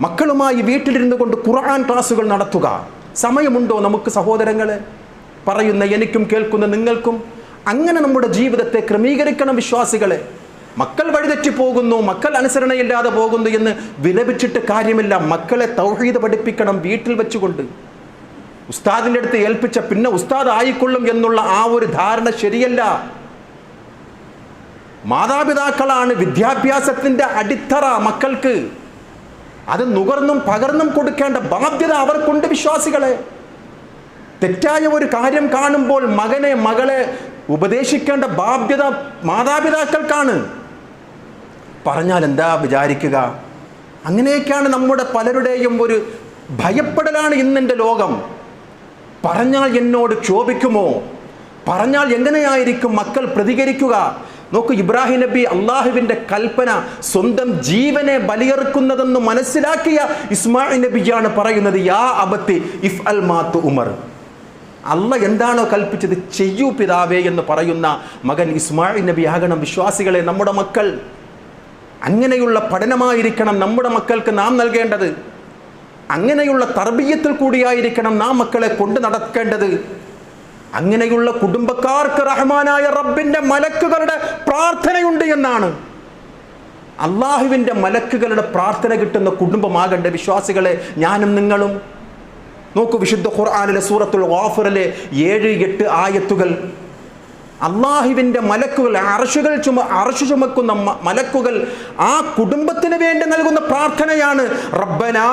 മക്കളുമായി വീട്ടിലിരുന്നു കൊണ്ട് ഖുർആൻ ക്ലാസുകൾ നടത്തുക. സമയമുണ്ടോ നമുക്ക് സഹോദരങ്ങളെ? പറയുന്ന എനിക്കും കേൾക്കുന്ന നിങ്ങൾക്കും അങ്ങനെ നമ്മുടെ ജീവിതത്തെ ക്രമീകരിക്കണം വിശ്വാസികളെ. മക്കൾ വഴിതെറ്റി പോകുന്നു, മക്കൾ അനുസരണയില്ലാതെ പോകുന്നു എന്ന് വിലപിച്ചിട്ട് കാര്യമില്ല. മക്കളെ തൗഹീദ് പഠിപ്പിക്കണം വീട്ടിൽ വെച്ചുകൊണ്ട്. ഉസ്താദിൻ്റെ അടുത്ത് ഏൽപ്പിച്ച പിന്നെ ഉസ്താദ് ആയിക്കൊള്ളും എന്നുള്ള ആ ഒരു ധാരണ ശരിയല്ല. മാതാപിതാക്കളാണ് വിദ്യാഭ്യാസത്തിൻ്റെ അടിത്തറ മക്കൾക്ക്. അത് നുകർന്നും പകർന്നും കൊടുക്കേണ്ട ബാധ്യത അവർക്കുണ്ട് വിശ്വാസികളെ. തെറ്റായ ഒരു കാര്യം കാണുമ്പോൾ മകനെ മകളെ ഉപദേശിക്കേണ്ട ബാധ്യത മാതാപിതാക്കൾക്കാണ്. പറഞ്ഞാൽ എന്താ വിചാരിക്കുക? അങ്ങനെയൊക്കെയാണ് നമ്മുടെ പലരുടെയും ഒരു ഭയപ്പെടലാണ് ഇന്നെൻ്റെ ലോകം. പറഞ്ഞാൽ എന്നോട് ക്ഷോഭിക്കുമോ? പറഞ്ഞാൽ എങ്ങനെയായിരിക്കും മക്കൾ പ്രതികരിക്കുക? നോക്കൂ, ഇബ്രാഹിം നബി അള്ളാഹുവിൻ്റെ കൽപ്പന സ്വന്തം ജീവനെ ബലിയർക്കുന്നതെന്ന് മനസ്സിലാക്കിയ ഇസ്മായിൽ നബിയാണ് പറയുന്നത്, യാ അബത്തി ഇഫ് അൽ മാതു ഉമർ. അല്ല എന്താണോ കൽപ്പിച്ചത് ചെയ്യൂ പിതാവേ എന്ന് പറയുന്ന മകൻ ഇസ്മായിൽ നബി ആകണം വിശ്വാസികളെ നമ്മുടെ മക്കൾ. അങ്ങനെയുള്ള പഠനമായിരിക്കണം നമ്മുടെ മക്കൾക്ക് നാം നൽകേണ്ടത്. അങ്ങനെയുള്ള തർബിയത്തിൽ കൂടിയായിരിക്കണം നാം മക്കളെ കൊണ്ട് നടക്കേണ്ടത്. അങ്ങനെയുള്ള കുടുംബക്കാർക്ക് റഹ്മാനായ റബ്ബിൻ്റെ മലക്കുകളുടെ പ്രാർത്ഥനയുണ്ട് എന്നാണ്. അള്ളാഹുവിൻ്റെ മലക്കുകളുടെ പ്രാർത്ഥന കിട്ടുന്ന കുടുംബമാകേണ്ട വിശ്വാസികളെ ഞാനും നിങ്ങളും. നോക്കൂ, വിശുദ്ധ ഖുർആനിലെ സൂറത്തുൽ ഗാഫിറിലെ 7-8 ആയത്തുകൾ അള്ളാഹുവിൻ്റെ മലക്കുകൾ, അർശ് ചുമക്കുന്ന മലക്കുകൾ ആ കുടുംബത്തിന് വേണ്ടി നൽകുന്ന പ്രാർത്ഥനയാണ്. റബ്ബനാ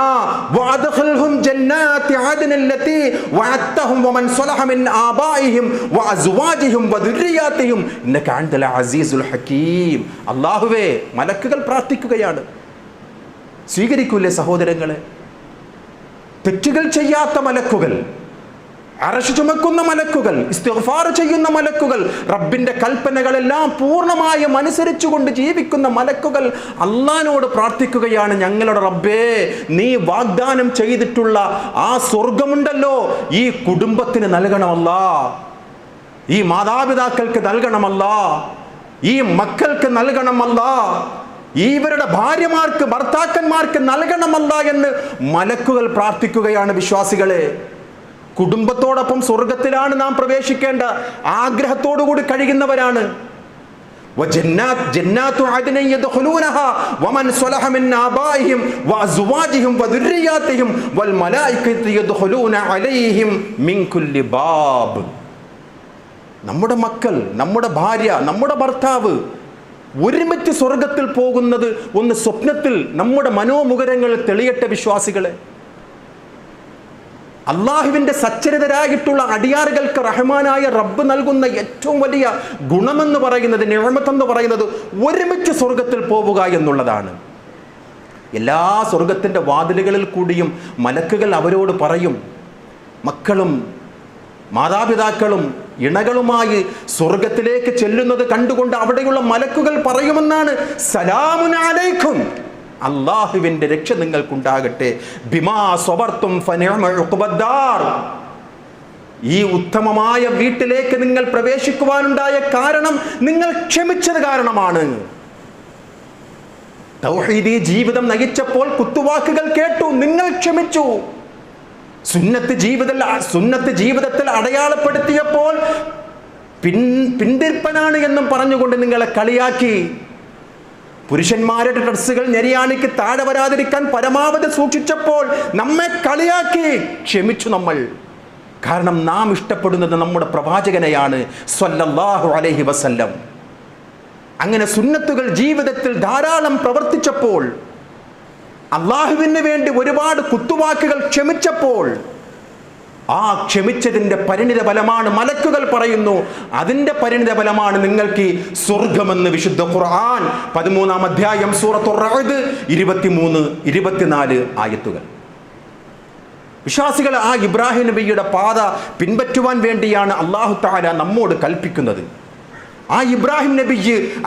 വഅദ്ഖിൽഹും ജന്നാത്തി അദ്നില്ലതി വഅദ്തഹും വമൻ സ്വലഹ മിൻ ആബാഇഹിം വഅസ്വാജിഹിം വദുരിയാതിഹിം ഇന്നക അൻതൽ അസീസുൽ ഹകീം. അല്ലാഹുവേ, മലക്കുകൾ പ്രാർത്ഥിക്കുകയാണ്. സ്വീകരിക്കൂലേ സഹോദരങ്ങളെ? തെറ്റുകൾ ചെയ്യാത്ത മലക്കുകൾ, അർശ് ചുമക്കുന്ന മലക്കുകൾ, ഇസ്തിഗ്ഫാർ ചെയ്യുന്ന മലക്കുകൾ, റബ്ബിൻ്റെ കൽപ്പനകളെല്ലാം പൂർണ്ണമായും അനുസരിച്ചുകൊണ്ട് ജീവിക്കുന്ന മലക്കുകൾ അള്ളാഹിനോട് പ്രാർത്ഥിക്കുകയാണ്, ഞങ്ങളുടെ റബ്ബേ, നീ വാഗ്ദാനം ചെയ്തിട്ടുള്ള ആ സ്വർഗമുണ്ടല്ലോ ഈ കുടുംബത്തിന് നൽകണമല്ലാ, ഈ മാതാപിതാക്കൾക്ക് നൽകണമല്ലാ, ഈ മക്കൾക്ക് നൽകണമല്ലാ, ഇവരുടെ ഭാര്യമാർക്ക് ഭർത്താക്കന്മാർക്ക് നൽകണമല്ല എന്ന് മലക്കുകൾ പ്രാർത്ഥിക്കുകയാണ് വിശ്വാസികളെ. കുടുംബത്തോടൊപ്പം സ്വർഗത്തിലാണ് നാം പ്രവേശിക്കേണ്ട ആഗ്രഹത്തോടുകൂടി കഴിയുന്നവരാണ്. ജന്നാത്തു അദ്നൻ യദ്ഖുലൂനഹാ വമൻ സ്വലഹ മിൻ ആബാഇഹിം വഅസ്വാജിഹിം വദുരിയാതിഹിം വൽ മലായികതു യദ്ഖുലൂന അലൈഹിം മിൻ കുല്ലി ബാബ്. നമ്മുടെ മക്കൾ, നമ്മുടെ ഭാര്യ, നമ്മുടെ ഭർത്താവ് ഒരുമിച്ച് സ്വർഗത്തിൽ പോകുന്നത് ഒന്ന് സ്വപ്നത്തിൽ നമ്മുടെ മനോമുഖരങ്ങളിൽ തെളിയട്ടെ വിശ്വാസികളെ. അള്ളാഹുവിൻ്റെ സച്ചരിതരായിട്ടുള്ള അടിയാറുകൾക്ക് റഹ്മാനായ റബ്ബ് നൽകുന്ന ഏറ്റവും വലിയ ഗുണമെന്ന് പറയുന്നത്, നിഅമത്തെന്ന് പറയുന്നത് ഒരുമിച്ച് സ്വർഗത്തിൽ പോവുക എന്നുള്ളതാണ്. എല്ലാ സ്വർഗത്തിൻ്റെ വാതിലുകളിൽ കൂടിയും മലക്കുകൾ അവരോട് പറയും, മക്കളും മാതാപിതാക്കളും ഇണകളുമായി സ്വർഗത്തിലേക്ക് ചെല്ലുന്നത് കണ്ടുകൊണ്ട് അവിടെയുള്ള മലക്കുകൾ പറയുമെന്നാണ്, സലാമുൻ അലൈക്കും, അള്ളാഹുവിൻ്റെ രക്ഷ നിങ്ങൾക്കുണ്ടാകട്ടെ, ബിമാ സ്വബർത്തും ഫനിഅമ ഉഖ്ബദ്ദാർ. ഈ ഉത്തമമായ വീട്ടിലേക്ക് നിങ്ങൾ പ്രവേശിക്കുവാനുണ്ടായ കാരണം നിങ്ങൾ ക്ഷമിച്ചത് കാരണമാണ്. തൗഹീദി ജീവിതം നയിച്ചപ്പോൾ കുത്തുവാക്കുകൾ കേട്ടു, നിങ്ങൾ ക്ഷമിച്ചു. സുന്നത്ത് ജീവിതത്തിൽ അടയാളപ്പെടുത്തിയപ്പോൾ പിന്തിരിപ്പനാണ് എന്നും പറഞ്ഞുകൊണ്ട് നിങ്ങളെ കളിയാക്കി. പുരുഷന്മാരുടെ ഡ്രസ്സുകൾ നെരിയാണിക്ക് താഴെ വരാതിരിക്കാൻ പരമാവധി സൂക്ഷിച്ചപ്പോൾ നമ്മെ കളിയാക്കി. ക്ഷമിച്ചു നമ്മൾ. കാരണം നാം ഇഷ്ടപ്പെടുന്നത് നമ്മുടെ പ്രവാചകനെയാണ് സ്വല്ലല്ലാഹു അലൈഹി വസല്ലം. അങ്ങനെ സുന്നത്തുകൾ ജീവിതത്തിൽ ധാരാളം പ്രവർത്തിച്ചപ്പോൾ, അള്ളാഹുവിന് വേണ്ടി ഒരുപാട് കുത്തുവാക്കുകൾ ക്ഷമിച്ചപ്പോൾ, ആ ക്ഷമിച്ചതിൻ്റെ പരിണിത ഫലമാണ് മലക്കുകൾ പറയുന്നു, അതിൻ്റെ പരിണിത ഫലമാണ് നിങ്ങൾക്ക് സ്വർഗമെന്ന് വിശുദ്ധ ഖുർആൻ 13-ാം അധ്യായം സൂറത്തുർ റഅദ് 23-24 ആയത്തുകൾ. വിശ്വാസികൾ ആ ഇബ്രാഹിം നബിയുടെ പാത പിൻപറ്റുവാൻ വേണ്ടിയാണ് അല്ലാഹു തആല നമ്മോട് കൽപ്പിക്കുന്നത്. ആ ഇബ്രാഹിം നബി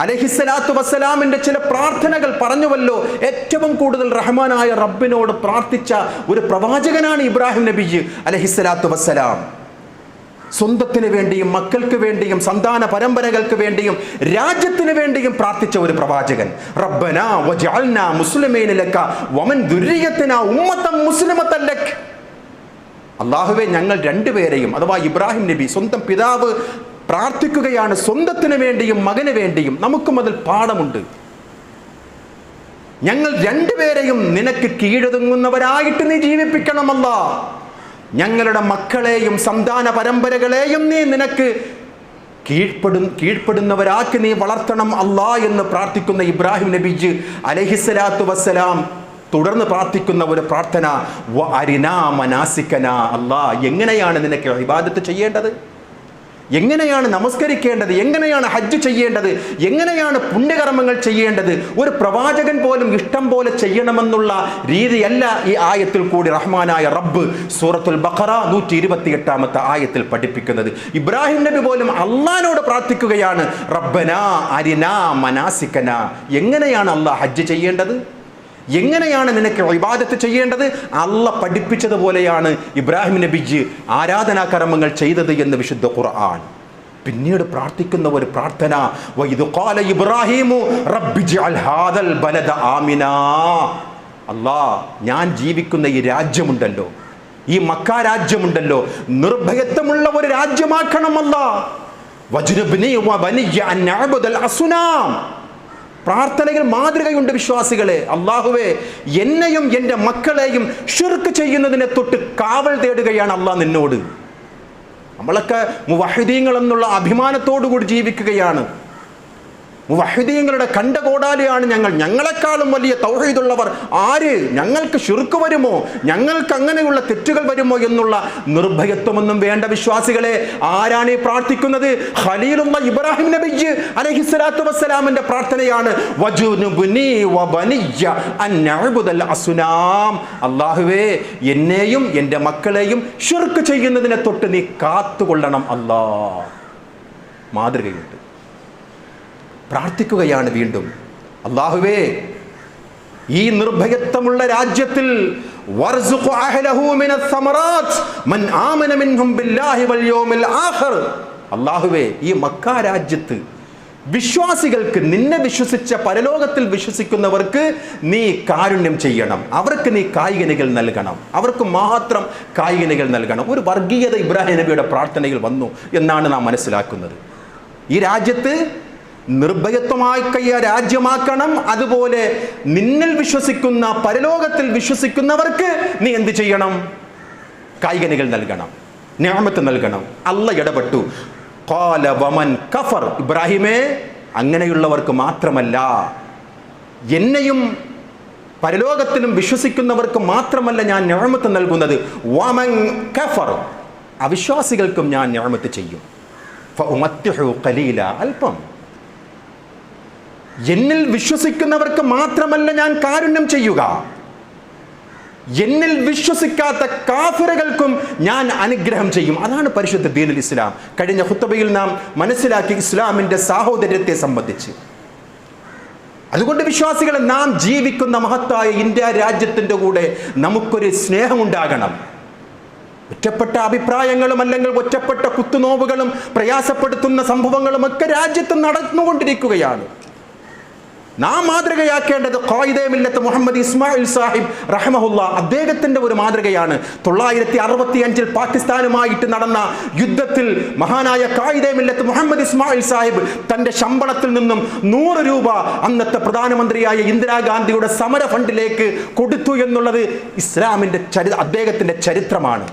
അലൈഹിസ്സലാത്തു വസ്സലാമിന്റെ ചില പ്രാർത്ഥനകൾ പറഞ്ഞുവല്ലോ. ഏറ്റവും കൂടുതൽ റഹ്മാനായ റബ്ബിനോട് പ്രാർത്ഥിച്ച ഒരു പ്രവാചകനാണ് ഇബ്രാഹിം നബി അലൈഹിസ്സലാത്തു വസ്സലാം. സ്വന്തത്തിന് വേണ്ടിയും മക്കൾക്ക് വേണ്ടിയും സന്താന പരമ്പരകൾക്ക് വേണ്ടിയും രാജ്യത്തിന് വേണ്ടിയും പ്രാർത്ഥിച്ച ഒരു പ്രവാചകൻ. റബ്ബനാ വജഅൽനാ മുസ്ലിമീന ലക വമൻ ദുർരിയത്തിനാ ഉമ്മത്തൻ മുസ്ലിമത്തൻ ലക്. അല്ലാഹുവേ, ഞങ്ങൾ രണ്ടുപേരെയും, അഥവാ ഇബ്രാഹിം നബി സ്വന്തം പിതാവ് പ്രാർത്ഥിക്കുകയാണ് സ്വന്തത്തിന് വേണ്ടിയും മകന് വേണ്ടിയും. നമുക്കും അതിൽ പാഠമുണ്ട്. ഞങ്ങൾ രണ്ടുപേരെയും നിനക്ക് കീഴൊതുങ്ങുന്നവരായിട്ട് നീ ജീവിപ്പിക്കണമല്ല. ഞങ്ങളുടെ മക്കളെയും സന്താന പരമ്പരകളെയും നീ നിനക്ക് കീഴ്പ്പെടുന്നവരാക്കി നീ വളർത്തണം അല്ലാ എന്ന് പ്രാർത്ഥിക്കുന്ന ഇബ്രാഹിം നബി അലൈഹിസ്സലാത്തു വസ്സലാം തുടർന്ന് പ്രാർത്ഥിക്കുന്ന ഒരു പ്രാർത്ഥന, വ അരിനാ മനാസിക്കനാ. അല്ലാ, എങ്ങനെയാണ് നിനക്ക് ഇബാദത്ത് ചെയ്യേണ്ടത്, എങ്ങനെയാണ് നമസ്കരിക്കേണ്ടത്, എങ്ങനെയാണ് ഹജ്ജ് ചെയ്യേണ്ടത്, എങ്ങനെയാണ് പുണ്യകർമ്മങ്ങൾ ചെയ്യേണ്ടത്, ഒരു പ്രവാചകൻ പോലും ഇഷ്ടം പോലെ ചെയ്യണമെന്നുള്ള രീതിയല്ല ഈ ആയത്തിൽ കൂടി റഹ്മാനായ റബ്ബ് സൂറത്തുൽ ബഖറ 128-ാമത്തെ ആയത്തിൽ പഠിപ്പിക്കുന്നത്. ഇബ്രാഹിം നബി പോലും അള്ളാഹിനോട് പ്രാർത്ഥിക്കുകയാണ്, റബ്ബനാ അരിനാ മനാസിക്കനാ. എങ്ങനെയാണ് അള്ളാഹ് ഹജ്ജ് ചെയ്യേണ്ടത്, എങ്ങനെയാണ് നിനക്ക് ഇബാദത്ത് ചെയ്യേണ്ടത്, അള്ളാഹ് പഠിപ്പിച്ചതുപോലെയാണ് ഇബ്രാഹിം നബി ആരാധനാ കർമ്മങ്ങൾ ചെയ്തത് എന്ന് വിശുദ്ധ ഖുർആൻ. പിന്നീട് പ്രാർത്ഥിക്കുന്ന ഒരു പ്രാർത്ഥന, വഇദ് ഖാല ഇബ്രാഹിമു റബ്ബി ജഅൽ ഹാദൽ ബലദ ആമിനാ. അല്ലാഹ്, ഞാൻ ജീവിക്കുന്ന ഈ രാജ്യമുണ്ടല്ലോ, ഈ മക്ക രാജ്യമുണ്ടല്ലോ, നിർഭയത്വമുള്ള ഒരു രാജ്യമാക്കണം അല്ലാഹ്. വജ്നബ്നി വബനിയ അൻ നഅബുദൽ അസ്നാം. പ്രാർത്ഥനയിൽ മാതൃകയുണ്ട് വിശ്വാസികളെ. അല്ലാഹുവേ, എന്നെയും എൻ്റെ മക്കളെയും ഷിർക്ക് ചെയ്യുന്നതിനെ തൊട്ട് കാവൽ തേടുകയാണ് അല്ലാഹ് നിന്നോട്. നമ്മളൊക്കെ മുവഹിദീങ്ങൾ എന്നുള്ള അഭിമാനത്തോടു കൂടി ജീവിക്കുകയാണ്. മുവഹിദീങ്ങളുടെ കണ്ടകോടാലിയാണ് ഞങ്ങൾ. ഞങ്ങളെക്കാളും വലിയ തൗഹീദുള്ളവർ ആര്? ഞങ്ങൾക്ക് ഷിർക്ക് വരുമോ, ഞങ്ങൾക്ക് അങ്ങനെയുള്ള തെറ്റുകൾ വരുമോ എന്നുള്ള നിർഭയത്വമൊന്നും വേണ്ട വിശ്വാസികളെ. ആരാണ് ഈ പ്രാർത്ഥിക്കുന്നത്? ഖലീലുള്ള ഇബ്രാഹിം നബി അലൈഹിസ്സലാത്തു വസ്സലാമിന്റെ പ്രാർത്ഥനയാണ്, വജുനുബ്നി വബനിയ അൻ നഅബുദൽ അസ്നാം. അല്ലാഹുവേ, എന്നെയും എൻ്റെ മക്കളെയും ഷിർക്ക് ചെയ്യുന്നതിനെ തൊട്ട് നീ കാത്തുകൊള്ളണം അല്ലാഹ്. മാതൃകയുണ്ട്. പ്രാർത്ഥിക്കുകയാണ് വീണ്ടും, അല്ലാഹുവേ, ഈ നിർഭയത്വമുള്ള രാജ്യത്തിൽ വർസുഖ് അഹ്ലഹു മിനസ് സമറാത്ത് മൻ ആമന മിൻഹും ബില്ലാഹി വൽ യൗമിൽ ആഖിർ. അല്ലാഹുവേ, ഈ മക്ക രാജ്യത്ത് വിശ്വാസികൾക്ക്, നിന്നെ വിശ്വസിച്ച പരലോകത്തിൽ വിശ്വസിക്കുന്നവർക്ക് നീ കാരുണ്യം ചെയ്യണം. അവർക്ക് നീ കായികനികൾ നൽകണം. അവർക്ക് മാത്രം കായികനികൾ നൽകണം. ഒരു വർഗീയത ഇബ്രാഹിം നബിയുടെ പ്രാർത്ഥനയിൽ വന്നു എന്നാണ് നാം മനസ്സിലാക്കുന്നത്. ഈ രാജ്യത്ത് നിർഭയത്വമായ രാജ്യമാക്കണം. അതുപോലെ നിന്നിൽ വിശ്വസിക്കുന്ന, പരലോകത്തിൽ വിശ്വസിക്കുന്നവർക്ക് നീ എന്ത് ചെയ്യണം? കായികനികൾ നൽകണം, നിഅമത്ത് നൽകണം. അല്ലാഹ് ഇടപെട്ടു. ഖാല വമൻ കഫർ. ഇബ്രാഹിമേ, അങ്ങനെയുള്ളവർക്ക് മാത്രമല്ല, എന്നെയും പരലോകത്തിലും വിശ്വസിക്കുന്നവർക്ക് മാത്രമല്ല ഞാൻ നിഅമത്ത് നൽകുന്നത്. വമൻ കഫർ, അവിശ്വാസികൾക്കും ഞാൻ നിഅമത്ത് ചെയ്യും. ഫഉമത്തിഹു ഖലീല, അല്പം. എന്നിൽ വിശ്വസിക്കുന്നവർക്ക് മാത്രമല്ല ഞാൻ കാരുണ്യം ചെയ്യുക, എന്നിൽ വിശ്വസിക്കാത്ത കാഫിറുകൾക്കും ഞാൻ അനുഗ്രഹം ചെയ്യും. അതാണ് പരിശുദ്ധ ദീനുൽ ഇസ്ലാം. കഴിഞ്ഞ ഖുത്ബയിൽ നാം മനസ്സിലാക്കി ഇസ്ലാമിൻ്റെ സാഹോദര്യത്തെ സംബന്ധിച്ച്. അതുകൊണ്ട് വിശ്വാസികളെ, നാം ജീവിക്കുന്ന മഹത്തായ ഇന്ത്യ രാജ്യത്തിൻ്റെ കൂടെ നമുക്കൊരു സ്നേഹമുണ്ടാകണം. ഒറ്റപ്പെട്ട അഭിപ്രായങ്ങളും അല്ലെങ്കിൽ ഒറ്റപ്പെട്ട കുത്തുനോവുകളും പ്രയാസപ്പെടുത്തുന്ന സംഭവങ്ങളും ഒക്കെ രാജ്യത്ത് നടന്നുകൊണ്ടിരിക്കുകയാണ്. നാം മാതൃകയാക്കേണ്ടത് ഖായിദെ മില്ലത്ത് മുഹമ്മദ് ഇസ്മായിൽ സാഹിബ് റഹ്മഹുല്ലാ, അദ്ദേഹത്തിൻ്റെ ഒരു മാതൃകയാണ്. 965 പാകിസ്ഥാനുമായിട്ട് നടന്ന യുദ്ധത്തിൽ മഹാനായ ഖായിദെ മില്ലത്ത് മുഹമ്മദ് ഇസ്മായിൽ സാഹിബ് തൻ്റെ ശമ്പളത്തിൽ നിന്നും 100 രൂപ അന്നത്തെ പ്രധാനമന്ത്രിയായ ഇന്ദിരാഗാന്ധിയുടെ സമര ഫണ്ടിലേക്ക് കൊടുത്തു എന്നുള്ളത് ഇസ്ലാമിൻ്റെ അദ്ദേഹത്തിൻ്റെ ചരിത്രമാണ്.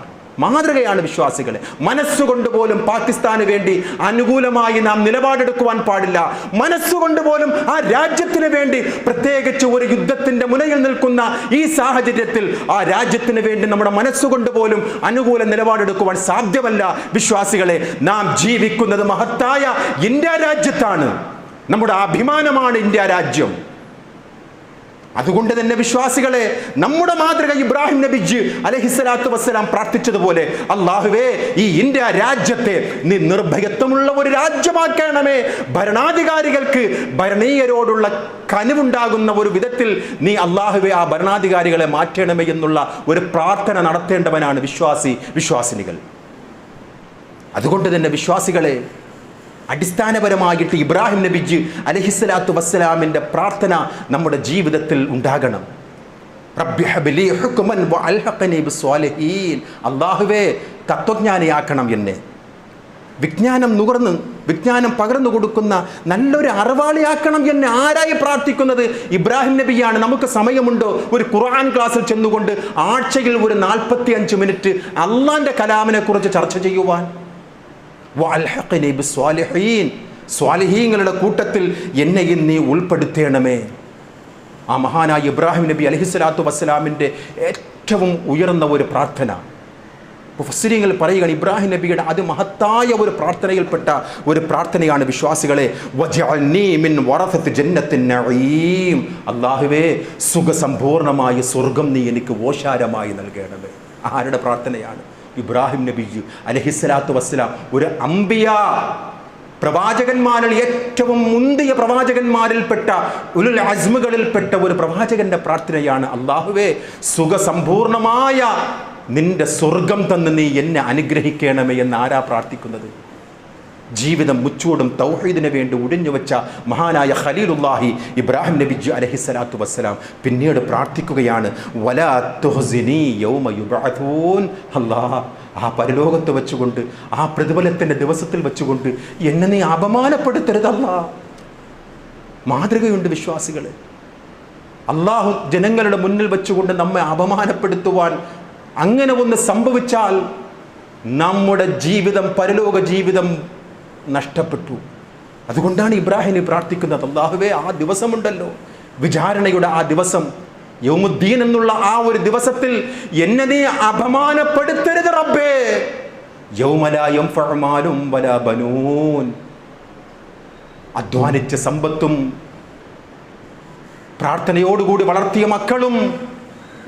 മാതൃകയാണ് വിശ്വാസികളെ. മനസ്സുകൊണ്ട് പോലും പാകിസ്ഥാന് വേണ്ടി അനുകൂലമായി നാം നിലപാടെടുക്കുവാൻ പാടില്ല. മനസ്സുകൊണ്ട് പോലും ആ രാജ്യത്തിന് വേണ്ടി, പ്രത്യേകിച്ച് ഒരു യുദ്ധത്തിന്റെ മുനയിൽ നിൽക്കുന്ന ഈ സാഹചര്യത്തിൽ ആ രാജ്യത്തിന് വേണ്ടി നമ്മുടെ മനസ്സുകൊണ്ട് പോലും അനുകൂല നിലപാടെടുക്കുവാൻ സാധ്യമല്ല. വിശ്വാസികളെ, നാം ജീവിക്കുന്നത് മഹത്തായ ഇന്ത്യ രാജ്യത്താണ്. നമ്മുടെ അഭിമാനമാണ് ഇന്ത്യ രാജ്യം. അതുകൊണ്ട് തന്നെ വിശ്വാസികളെ, നമ്മുടെ മാതൃക ഇബ്രാഹിം നബിജി അലൈഹിസ്സലാത്തു വസ്സലാം പ്രാർത്ഥിച്ചതുപോലെ, അല്ലാഹുവേ, ഈ ഇന്ത്യ രാജ്യത്തെ നീ നിർഭയത്വമുള്ള ഒരു രാജ്യമാക്കണമേ, ഭരണാധികാരികൾക്ക് ഭരണീയരോടുള്ള കനിവുണ്ടാകുന്ന ഒരു വിധത്തിൽ നീ അല്ലാഹുവേ ആ ഭരണാധികാരികളെ മാറ്റണമേ എന്നുള്ള ഒരു പ്രാർത്ഥന നടത്തേണ്ടവനാണ് വിശ്വാസിനികൾ. അതുകൊണ്ട് തന്നെ വിശ്വാസികളെ, അടിസ്ഥാനപരമായിട്ട് ഇബ്രാഹിം നബിജി അലൈഹിസ്സലാത്തു വസ്സലാമിൻ്റെ പ്രാർത്ഥന നമ്മുടെ ജീവിതത്തിൽ ഉണ്ടാകണം. റബ്ബി ഹബ്ലി ഹുക്മൻ വഅൽഹഖനി ബിസ്സാലിഹീൻ. അല്ലാഹുവേ, തത്വജ്ഞാനിയാക്കണം എന്നെ, വിജ്ഞാനം പകർന്നു കൊടുക്കുന്ന നല്ലൊരു അറിവാളിയാക്കണം എന്നെ. ആരായി പ്രാർത്ഥിക്കുന്നത്? ഇബ്രാഹിം നബിയാണ്. നമുക്ക് സമയമുണ്ടോ ഒരു ഖുർആൻ ക്ലാസ്സിൽ ചെന്നുകൊണ്ട് ആഴ്ചയിൽ ഒരു 45 മിനിറ്റ് അള്ളാന്റെ കലാമിനെ കുറിച്ച് ചർച്ച ചെയ്യുവാൻ? സ്വാലിഹീങ്ങളുടെ കൂട്ടത്തിൽ എന്നെയും നീ ഉൾപ്പെടുത്തേണമേ. ആ മഹാനായ ഇബ്രാഹിം നബി അലൈഹിസ്സലാത്തു വസ്സലാമിൻ്റെ ഏറ്റവും ഉയർന്ന ഒരു പ്രാർത്ഥന മുഫസ്സിരീങ്ങൾ പറയുകയാണ്, ഇബ്രാഹിം നബിയുടെ അതിമഹത്തായ ഒരു പ്രാർത്ഥനയിൽപ്പെട്ട ഒരു പ്രാർത്ഥനയാണ് വിശ്വാസികളെ, വജഅൽനീ മിൻ വറസത്തി ജന്നത്തിൻ നഈം. അല്ലാഹുവേ, സുഖസമ്പൂർണമായ സ്വർഗം നീ എനിക്ക് ഓശാരമായി നൽകണമേ. ആരുടെ പ്രാർത്ഥനയാണ്? ഇബ്രാഹിം നബി അലൈഹിസ്സലാത്തു വസ്സലാം. ഒരു അംബിയ, പ്രവാചകന്മാരിൽ ഏറ്റവും മുന്തിയ പ്രവാചകന്മാരിൽപ്പെട്ട ഉലുൽ അസ്മുകളിൽപ്പെട്ട ഒരു പ്രവാചകന്റെ പ്രാർത്ഥനയാണ്, അല്ലാഹുവേ, സുഖസമ്പൂർണമായ നിന്റെ സ്വർഗം തന്ന് നീ എന്നെ അനുഗ്രഹിക്കണമേ എന്ന് ആരാ പ്രാർത്ഥിക്കുന്നത്? ജീവിതം മുച്ചൂടും തൗഹീദിന് വേണ്ടി ഒടിഞ്ഞു വെച്ച മഹാനായ ഖലീലുല്ലാഹി ഇബ്രാഹിം നബി അലൈഹിസ്സലാത്തു വസ്സലാം പിന്നീട് പ്രാർത്ഥിക്കുകയാണ്, വലാ തുഹ്സിനി യൗമ യുബ്അഥൂൻ. അല്ലാഹ്, ആ പരലോകത്ത് വെച്ചുകൊണ്ട്, ആ പ്രതിഫലത്തിൻ്റെ ദിവസത്തിൽ വെച്ചുകൊണ്ട് എന്നെ നീ അപമാനപ്പെടുത്തരുത് അല്ലാഹ്. മാതൃകയുണ്ട് വിശ്വാസികളെ. അള്ളാഹു ജനങ്ങളുടെ മുന്നിൽ വെച്ചുകൊണ്ട് നമ്മെ അപമാനപ്പെടുത്തുവാൻ അങ്ങനെ ഒന്ന് സംഭവിച്ചാൽ നമ്മുടെ ജീവിതം, പരലോക ജീവിതം നഷ്ടപ്പെട്ടു. അതുകൊണ്ടാണ് ഇബ്രാഹിം പ്രാർത്ഥിക്കുന്നത്, അല്ലാഹുവേ, ആ ദിവസമുണ്ടല്ലോ, വിചാരണയുടെ ആ ദിവസം, യൗമുദ്ദീൻ എന്നുള്ള ആ ഒരു ദിവസത്തിൽ എന്നെ നീ അപമാനപ്പെടുത്തരുത് റബ്ബേ. യൗമ ലാ യൻഫഉ മാലും വലാ ബനൂൻ. അധ്വാനിച്ച സമ്പത്തും പ്രാർത്ഥനയോടുകൂടി വളർത്തിയ മക്കളും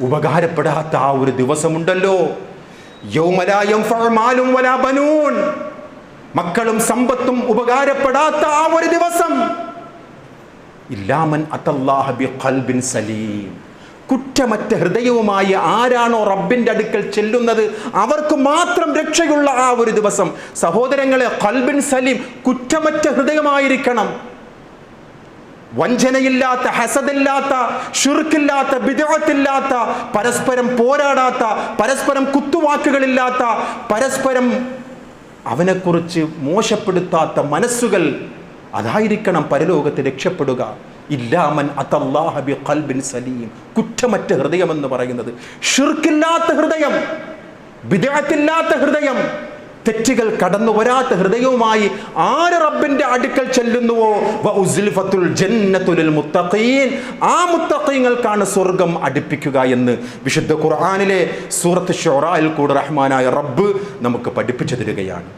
ഉപകാരപ്പെടാത്ത ആ ഒരു ദിവസമുണ്ടല്ലോ. യൗമ ലാ യൻഫഉ മാലും വലാ ബനൂൻ. മക്കളും സമ്പത്തും ഉപകാരപ്പെടാത്ത ആ ഒരു ദിവസം. ഇല്ലാമൻ അത്തല്ലാഹ ബിഖൽബിൻ സലീം. കുറ്റമറ്റ ഹൃദയവുമായി ആരാണോ റബ്ബിൻ്റെ അടുക്കൽ ചെല്ലുന്നത് അവർക്ക് മാത്രം രക്ഷയുള്ള ആ ഒരു ദിവസം. സഹോദരങ്ങളെ, ഖൽബിൻ സലീം, കുറ്റമറ്റ ഹൃദയമായിരിക്കണം. വഞ്ചനയില്ലാത്ത, ഹസദില്ലാത്ത, ശിർക്കില്ലാത്ത, ബിദ്അത്തില്ലാത്ത, പരസ്പരം പോരാടാത്ത, പരസ്പരം കുത്തുവാക്കുകളില്ലാത്ത, പരസ്പരം അവനെക്കുറിച്ച് മോശപ്പെടുത്താത്ത മനസ്സുകൾ, അതായിരിക്കണം പരലോകത്ത് രക്ഷപ്പെടുക. ഇല്ലാമൻ അത്തല്ലാഹ ബിഖൽബിൻ സലീം. കുറ്റമറ്റ ഹൃദയമെന്ന് പറയുന്നത് ശിർക്കില്ലാത്ത ഹൃദയം, ബിദ്അത്തില്ലാത്ത ഹൃദയം, തെറ്റുകൾ കടന്നു വരാത്ത ഹൃദയവുമായി ആര് റബ്ബിന്റെ അടുക്കൽ ചെല്ലുന്നുവോ, വഉസ്ലിഫത്തുൽ ജന്നത്തു ലിൽ മുത്തഖീൻ, ആ മുത്തഖീങ്ങൾക്കാണ് സ്വർഗം അടുപ്പിക്കുക എന്ന് വിശുദ്ധ ഖുർആനിലെ സൂറത്ത് ശുറായിൽ കൂടെ റഹ്മാനായ റബ്ബ് നമുക്ക് പഠിപ്പിച്ചു തരികയാണ്.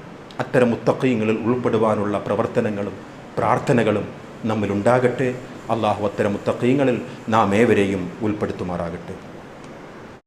അത്തരം മുത്തഖീങ്ങളിൽ ഉൾപ്പെടുവാനുള്ള പ്രവർത്തനങ്ങളും പ്രാർത്ഥനകളും നമ്മിലുണ്ടാകട്ടെ. അല്ലാഹു അത്തരം മുത്തഖീങ്ങളിൽ നാം ഏവരെയും ഉൾപ്പെടുത്തുമാറാകട്ടെ.